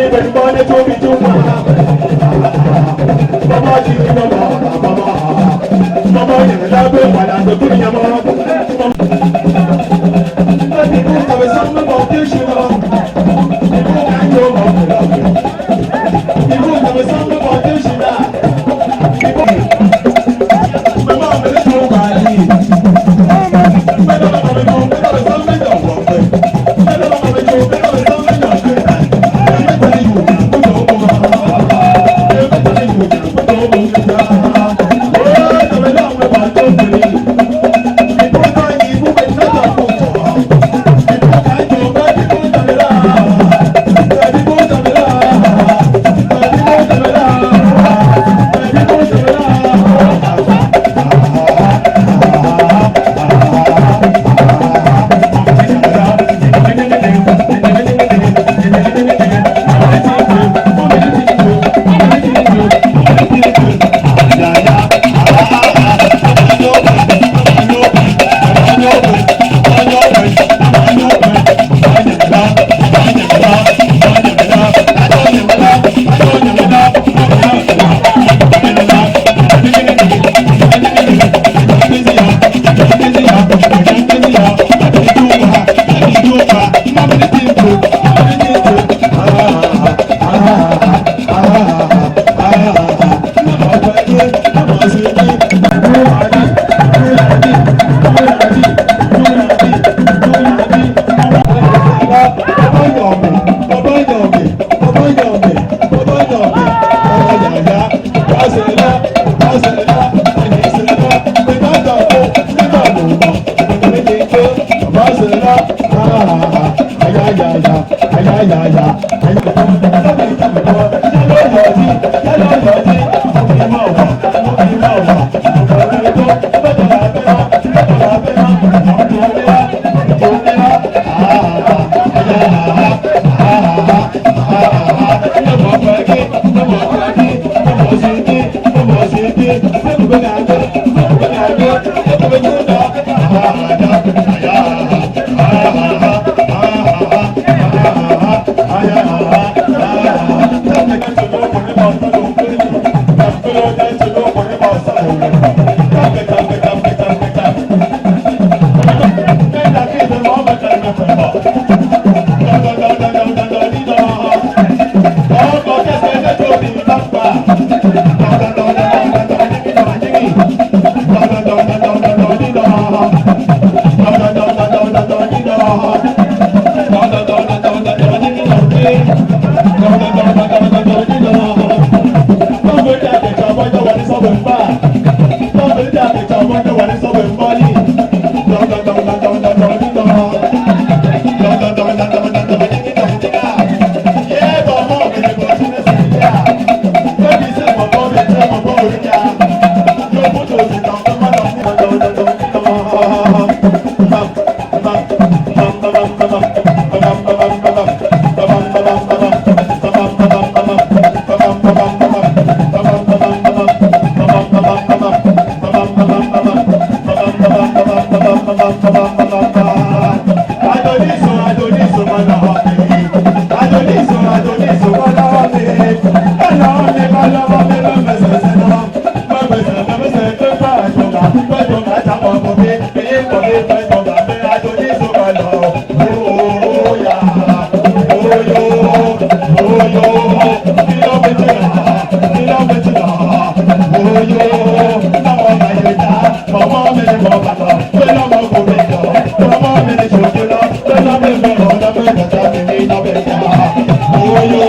Oh, yo,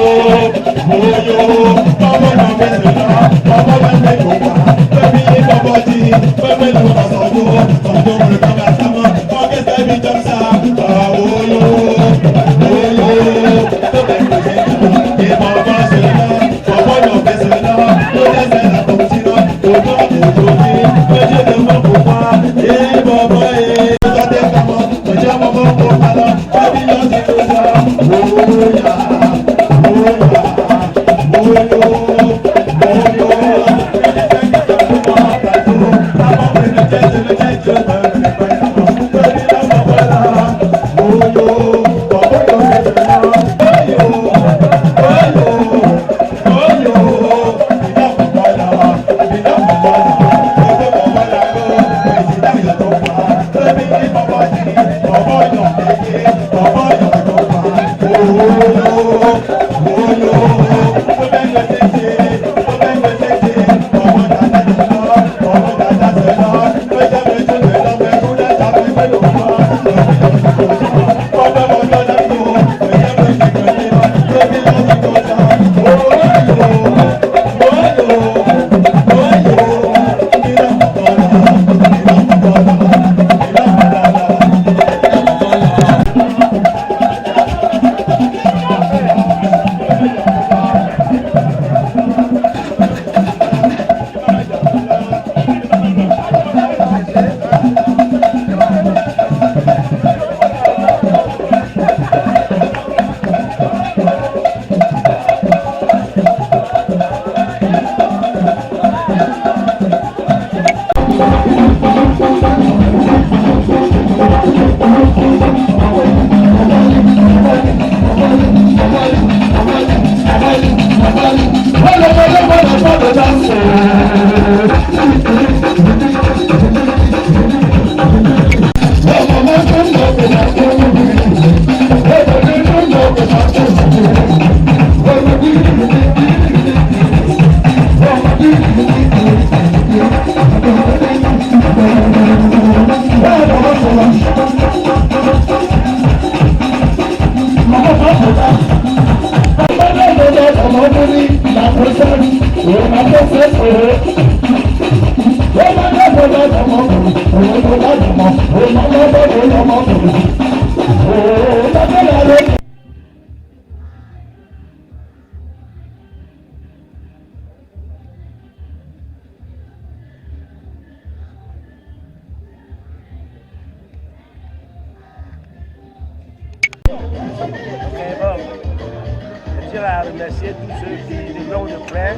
Je tiens à remercier tous ceux qui, de long de près,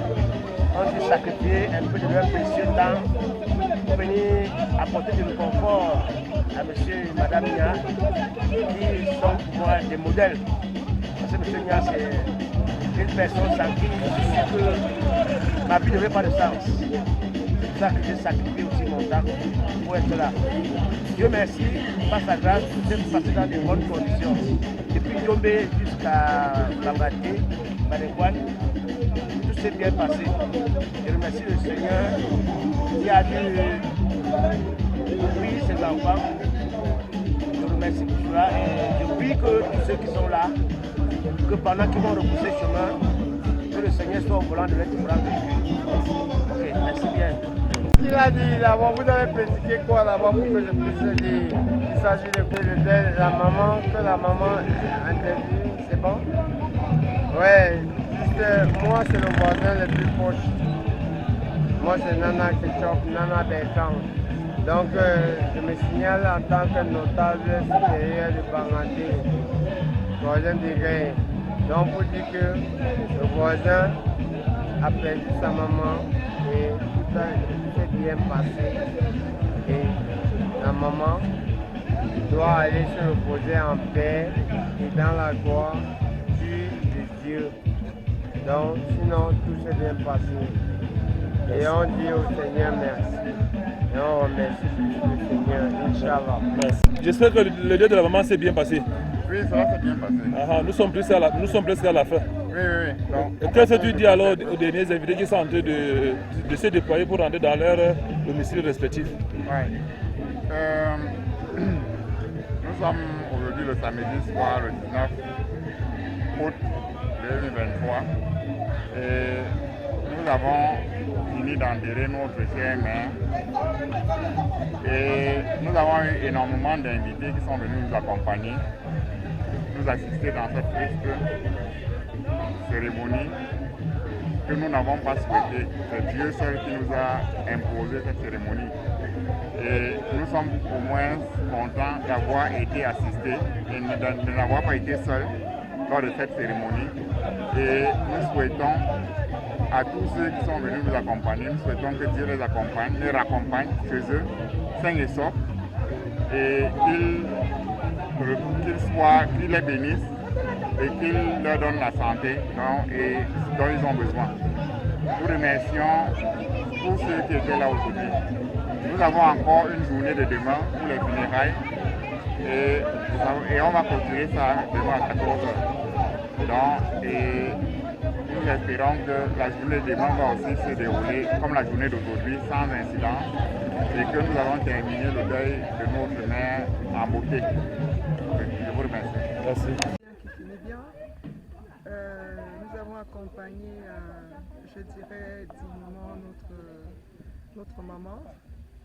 ont dû sacrifier un peu de leur précieux temps pour venir apporter du confort à monsieur et madame Nia, qui sont pour moi des modèles. Parce que monsieur Nia, c'est une personne sans qui je suis que ma vie n'aurait pas de sens. C'est pour ça que j'ai sacrifié aussi mon temps pour être là. Dieu merci, par sa grâce, tout s'est passé dans de bonnes conditions. Depuis Tombé jusqu'à Bambaté, Baléguane, tout s'est bien passé. Je remercie le Seigneur qui a dû nourrir ses enfants. Je remercie pour cela et je prie que tous ceux qui sont là, que pendant qu'ils vont repousser le chemin, que le Seigneur soit au volant de l'être volant de Dieu. Ok, merci bien. Il a dit d'abord, vous avez pratiqué quoi d'abord pour que je puisse dire? Il s'agit de la maman, que la maman interviewe, c'est bon? Ouais, juste moi c'est le voisin le plus proche. Moi c'est Nana Ketchup, Nana Bertrand. Donc je me signale en tant que notable supérieur de Banganté, troisième degré. Donc pour dire que le voisin a perdu sa maman et tout s'est bien passé. Et la maman doit aller se reposer en paix et dans la gloire de Dieu. Donc sinon tout s'est bien passé. Et on dit au Seigneur merci. Et on remercie le Seigneur, Inch'Allah. Merci. J'espère que le deuil de la maman s'est bien passé. Oui, ça va, c'est bien passé. Nous sommes presque à la fin. Oui. Qu'est-ce que tu dis alors aux derniers invités qui sont en train de se déployer pour rentrer dans leur domicile respectif? Oui. Nous sommes aujourd'hui le samedi soir, le 19 août 2023. Et nous avons fini d'enterrer notre chère mère. Et nous avons eu énormément d'invités qui sont venus nous accompagner, nous assister dans cette triste cérémonie que nous n'avons pas souhaité. C'est Dieu seul qui nous a imposé cette cérémonie. Et nous sommes au moins contents d'avoir été assistés et de n'avoir pas été seuls lors de cette cérémonie. Et nous souhaitons à tous ceux qui sont venus nous accompagner, nous souhaitons que Dieu les accompagne, les raccompagne chez eux, sains et saufs, et qu'il les bénisse et qu'il leur donne la santé dont ils ont besoin. Nous remercions tous ceux qui étaient là aujourd'hui. Nous avons encore une journée de demain pour les funérailles et on va continuer ça demain à 14h. Nous espérons que la journée de demain va aussi se dérouler comme la journée d'aujourd'hui, sans incident, et que nous allons terminer le deuil de notre mère en beauté. Je vous remercie. Merci. Nous avons accompagné, je dirais, dignement notre maman,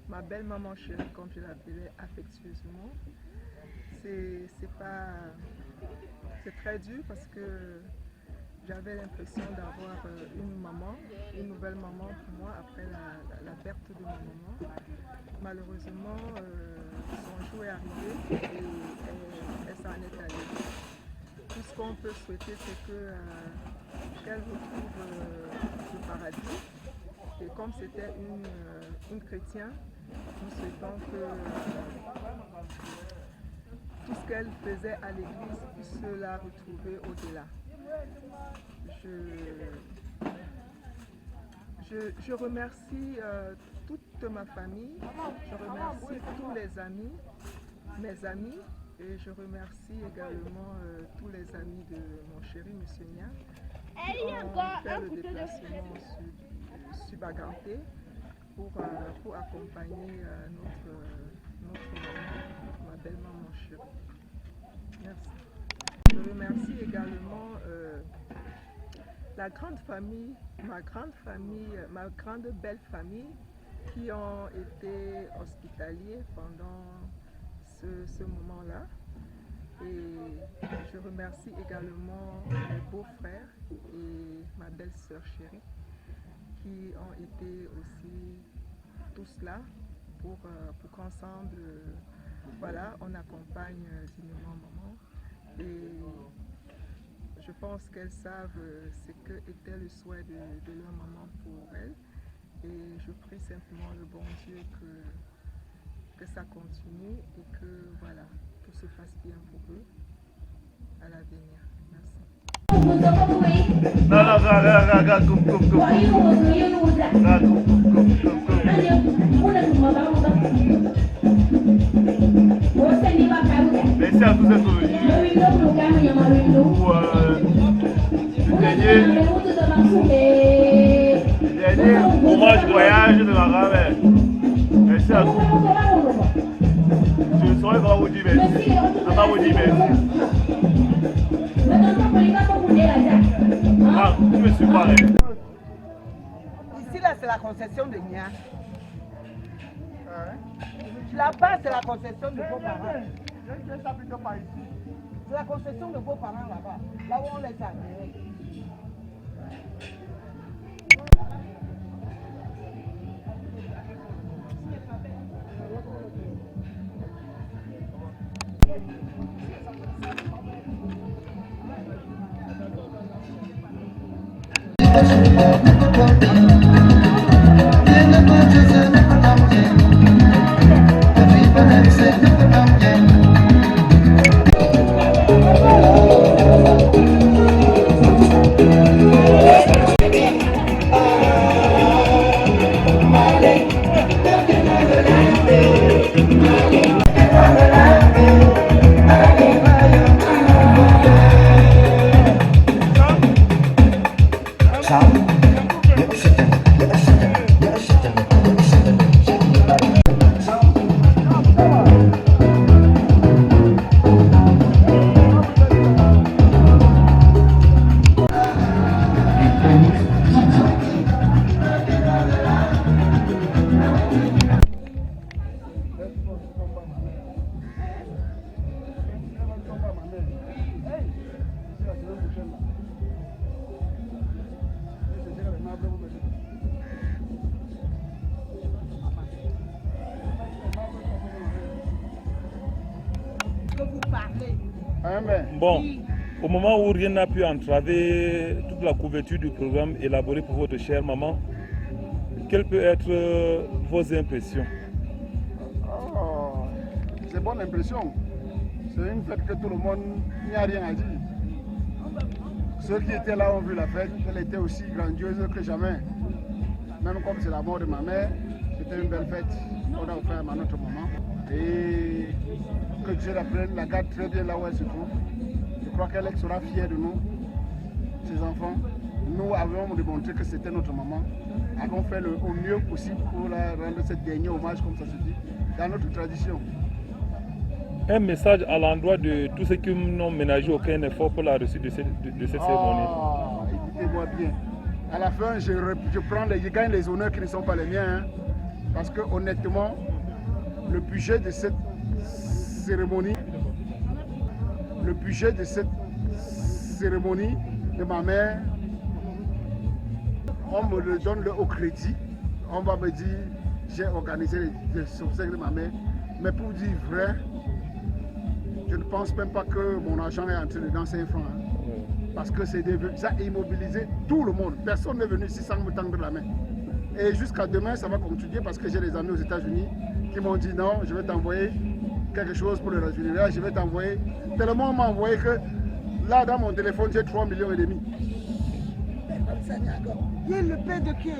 ma belle maman chérie, comme je l'appelais affectueusement. C'est très dur parce que j'avais l'impression d'avoir une nouvelle maman pour moi après la perte de ma maman. Malheureusement, son jour est arrivé et elle s'en est allée. Tout ce qu'on peut souhaiter, c'est qu'elle retrouve le paradis. Et comme c'était une chrétienne, nous souhaitons que tout ce qu'elle faisait à l'église puisse la retrouver au-delà. Je remercie toute ma famille, je remercie tous les amis, mes amis, et je remercie également tous les amis de mon chéri Monsieur Nia qui ont fait le déplacement sur Baganté pour accompagner notre maman, ma belle-maman chérie. Merci. Je remercie également la grande famille, ma grande belle famille qui ont été hospitaliers pendant ce moment-là. Et je remercie également mes beaux-frères et ma belle-sœur chérie qui ont été aussi tous là pour qu'ensemble, voilà, on accompagne dignement maman. Et je pense qu'elles savent ce que était le souhait de leur maman pour elle. Et je prie simplement le bon Dieu que ça continue et que voilà, tout se fasse bien pour eux à l'avenir. Merci. Merci à tous d'être venus pour le dernier hommage voyage de la grand-mère. Merci à tous. Je ne saurais pas vous dire merci. Je ne pas vous dire merci. Ah, je me suis parlé. Ici, là, c'est la concession de Nia. Là-bas, c'est la concession de vos parents. C'est la concession de vos parents là-bas. Là où on les a admirés. Bon, au moment où rien n'a pu entraver toute la couverture du programme élaboré pour votre chère maman, quelles peuvent être vos impressions? Oh, c'est bonne impression. C'est une fête que tout le monde n'y a rien à dire. Ceux qui étaient là ont vu la fête, elle était aussi grandiose que jamais. Même comme c'est la mort de ma mère, c'était une belle fête qu'on a offert à notre maman. Et que Dieu la garde très bien là où elle se trouve. Je crois qu'elle sera fière de nous, ses enfants. Nous avons démontré que c'était notre maman. Avons fait au mieux possible pour la rendre ce dernier hommage, comme ça se dit, dans notre tradition. Un message à l'endroit de tous ceux qui n'ont ménagé aucun effort pour la réussite de cette cérémonie. Écoutez-moi bien. À la fin, je gagne les honneurs qui ne sont pas les miens. Hein, parce que honnêtement, le budget de cette cérémonie, de ma mère, on me le donne au crédit. On va me dire, j'ai organisé les obsèques de ma mère. Mais pour dire vrai, je ne pense même pas que mon argent est entré dedans 5 francs. Hein. Parce que ça a immobilisé tout le monde. Personne n'est venu ici sans me tendre la main. Et jusqu'à demain, ça va continuer parce que j'ai des amis aux États-Unis qui m'ont dit non, je vais t'envoyer quelque chose pour le résultat. Je vais t'envoyer. Tellement on m'a envoyé que là, dans mon téléphone, j'ai 3,5 millions. Il est le père de qui?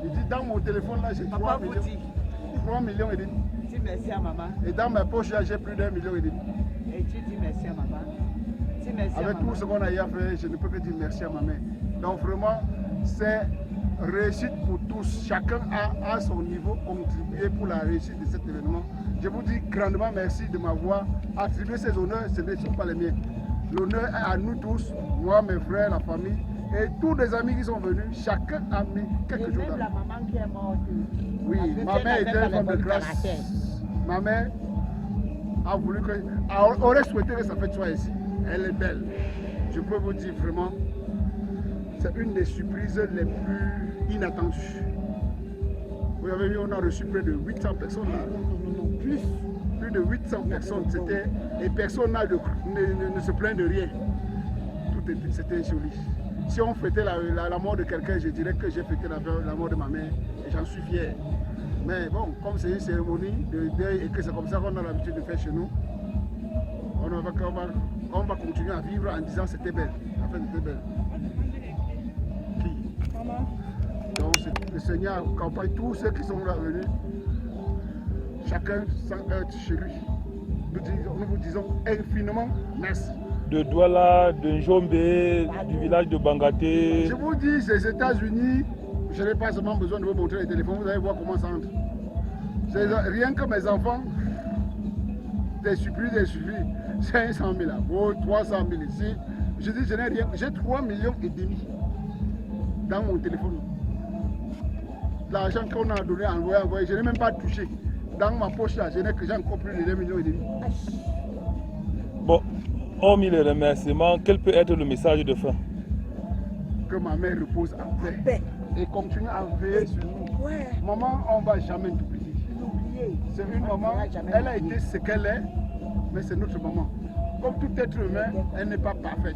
Il dit dans mon téléphone là, j'ai 3 millions. 3 millions et demi. Dis merci à maman. Et dans ma poche là, j'ai plus d'1,5 million. Et tu dis merci à maman. Dis merci Avec à maman. tout ce qu'on a hier fait, je ne peux que dire merci à ma mère. Donc vraiment, c'est réussite pour tous. Chacun a à son niveau contribué pour la réussite de cet événement. Je vous dis grandement merci de m'avoir attribué ces honneurs. Ce ne sont pas les miens. L'honneur est à nous tous, moi, mes frères, la famille et tous les amis qui sont venus. Chacun a mis quelque chose. Même la maman qui est morte. Oui, ma mère était femme de classe. Ma mère a voulu que, aurait souhaité que sa fête soit ici. Elle est belle. Je peux vous dire vraiment, c'est une des surprises les plus inattendues. Vous avez vu, on a reçu près de 800 personnes là. Plus de 800 personnes. Et personne ne se plaint de rien. C'était joli. Si on fêtait la mort de quelqu'un, je dirais que j'ai fêté la mort de ma mère. Et j'en suis fier. Mais bon, comme c'est une cérémonie de deuil et que c'est comme ça qu'on a l'habitude de faire chez nous, on va continuer à vivre en disant c'était belle. La fête était belle. Donc le Seigneur accompagne tous ceux qui sont là venus. Chacun sans être chez lui. Nous vous disons infiniment merci. De Douala, de Njombe, du village de Bangaté. Je vous dis, ces États-Unis, je n'ai pas seulement besoin de vous montrer les téléphones, vous allez voir comment ça entre. Rien que mes enfants, des surprises, 500 000 là, 300 000 ici. Je dis, je n'ai rien, j'ai 3,5 millions dans mon téléphone. L'argent qu'on a donné, envoyé, je n'ai même pas touché. Dans ma poche là, j'ai encore plus de 2,5 millions. Bon, hormis les remerciements, quel peut être le message de fin? Que ma mère repose en paix et continue à veiller sur nous. Ouais. Maman, on ne va jamais t'oublier. C'est une maman, elle a été ce qu'elle est, mais c'est notre maman. Comme tout être humain, elle n'est pas parfaite.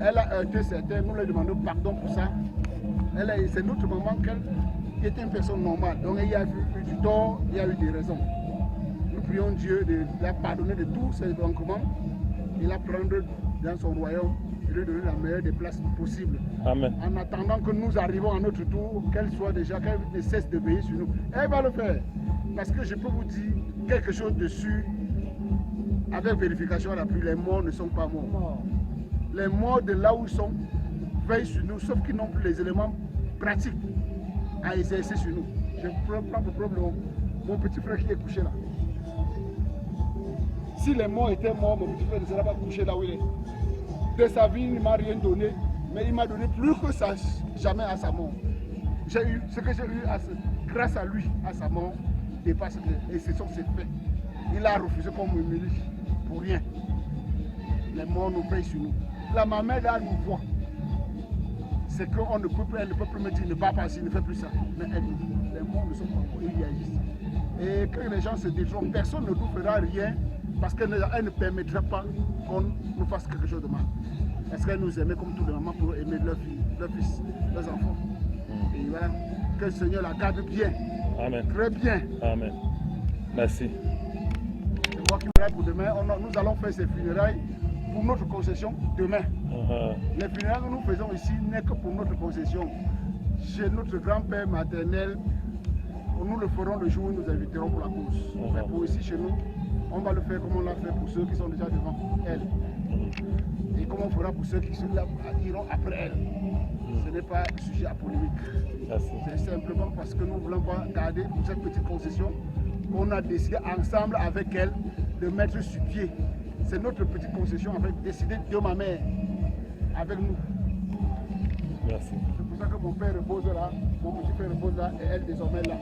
Elle a heurté certains, nous lui demandons pardon pour ça. C'est notre maman qui était une personne normale. Donc il y a eu du tort, il y a eu des raisons. Nous prions Dieu de la pardonner de tous ses manquements et la prendre dans son royaume et lui donner la meilleure des places possibles. Amen. En attendant que nous arrivons à notre tour, qu'elle soit déjà, qu'elle ne cesse de veiller sur nous. Elle va le faire. Parce que je peux vous dire quelque chose dessus, avec vérification à l'appui, les morts ne sont pas morts. Les morts de là où ils sont veillent sur nous, sauf qu'ils n'ont plus les éléments pratiques à exercer sur nous. Je prends pour problème mon petit frère qui est couché là. Si les morts étaient morts, mon petit frère ne serait pas couché là où il est. De sa vie, il ne m'a rien donné, mais il m'a donné plus que ça, jamais à sa mort. J'ai eu ce que j'ai eu grâce à lui, à sa mort, dépasse et ce sont ses faits. Il a refusé qu'on me humilie pour rien. Les morts nous veillent sur nous. La maman là nous voit. C'est qu'on ne peut plus, elle ne peut plus me dire ne va pas ici, ne fais plus ça. Mais elle nous dit, les morts ne sont pas morts, ils réagissent. Et quand les gens se détrônent, personne ne nous fera rien parce qu'elle ne permettra pas qu'on nous fasse quelque chose de mal. Parce qu'elle nous aimait comme toutes les mamans pour aimer leurs filles, leurs fils, leurs enfants. Et voilà, que le Seigneur la garde bien. Amen. Très bien. Amen. Merci. Je vois qu'il y pour demain. Nous allons faire ces funérailles pour notre concession demain. Les funérailles que nous faisons ici n'est que pour notre concession. Chez notre grand-père maternel, nous le ferons le jour où nous inviterons pour la cause. Mais pour ici, chez nous, on va le faire comme on l'a fait pour ceux qui sont déjà devant elle. Et comme on fera pour ceux qui iront après elle. Ce n'est pas sujet à polémique. C'est simplement parce que nous voulons garder pour cette petite concession qu'on a décidé ensemble avec elle de mettre sur pied. C'est notre petite concession avec décidé de ma mère avec nous. Merci. C'est pour ça que mon père repose là, mon petit frère repose là et elle désormais là.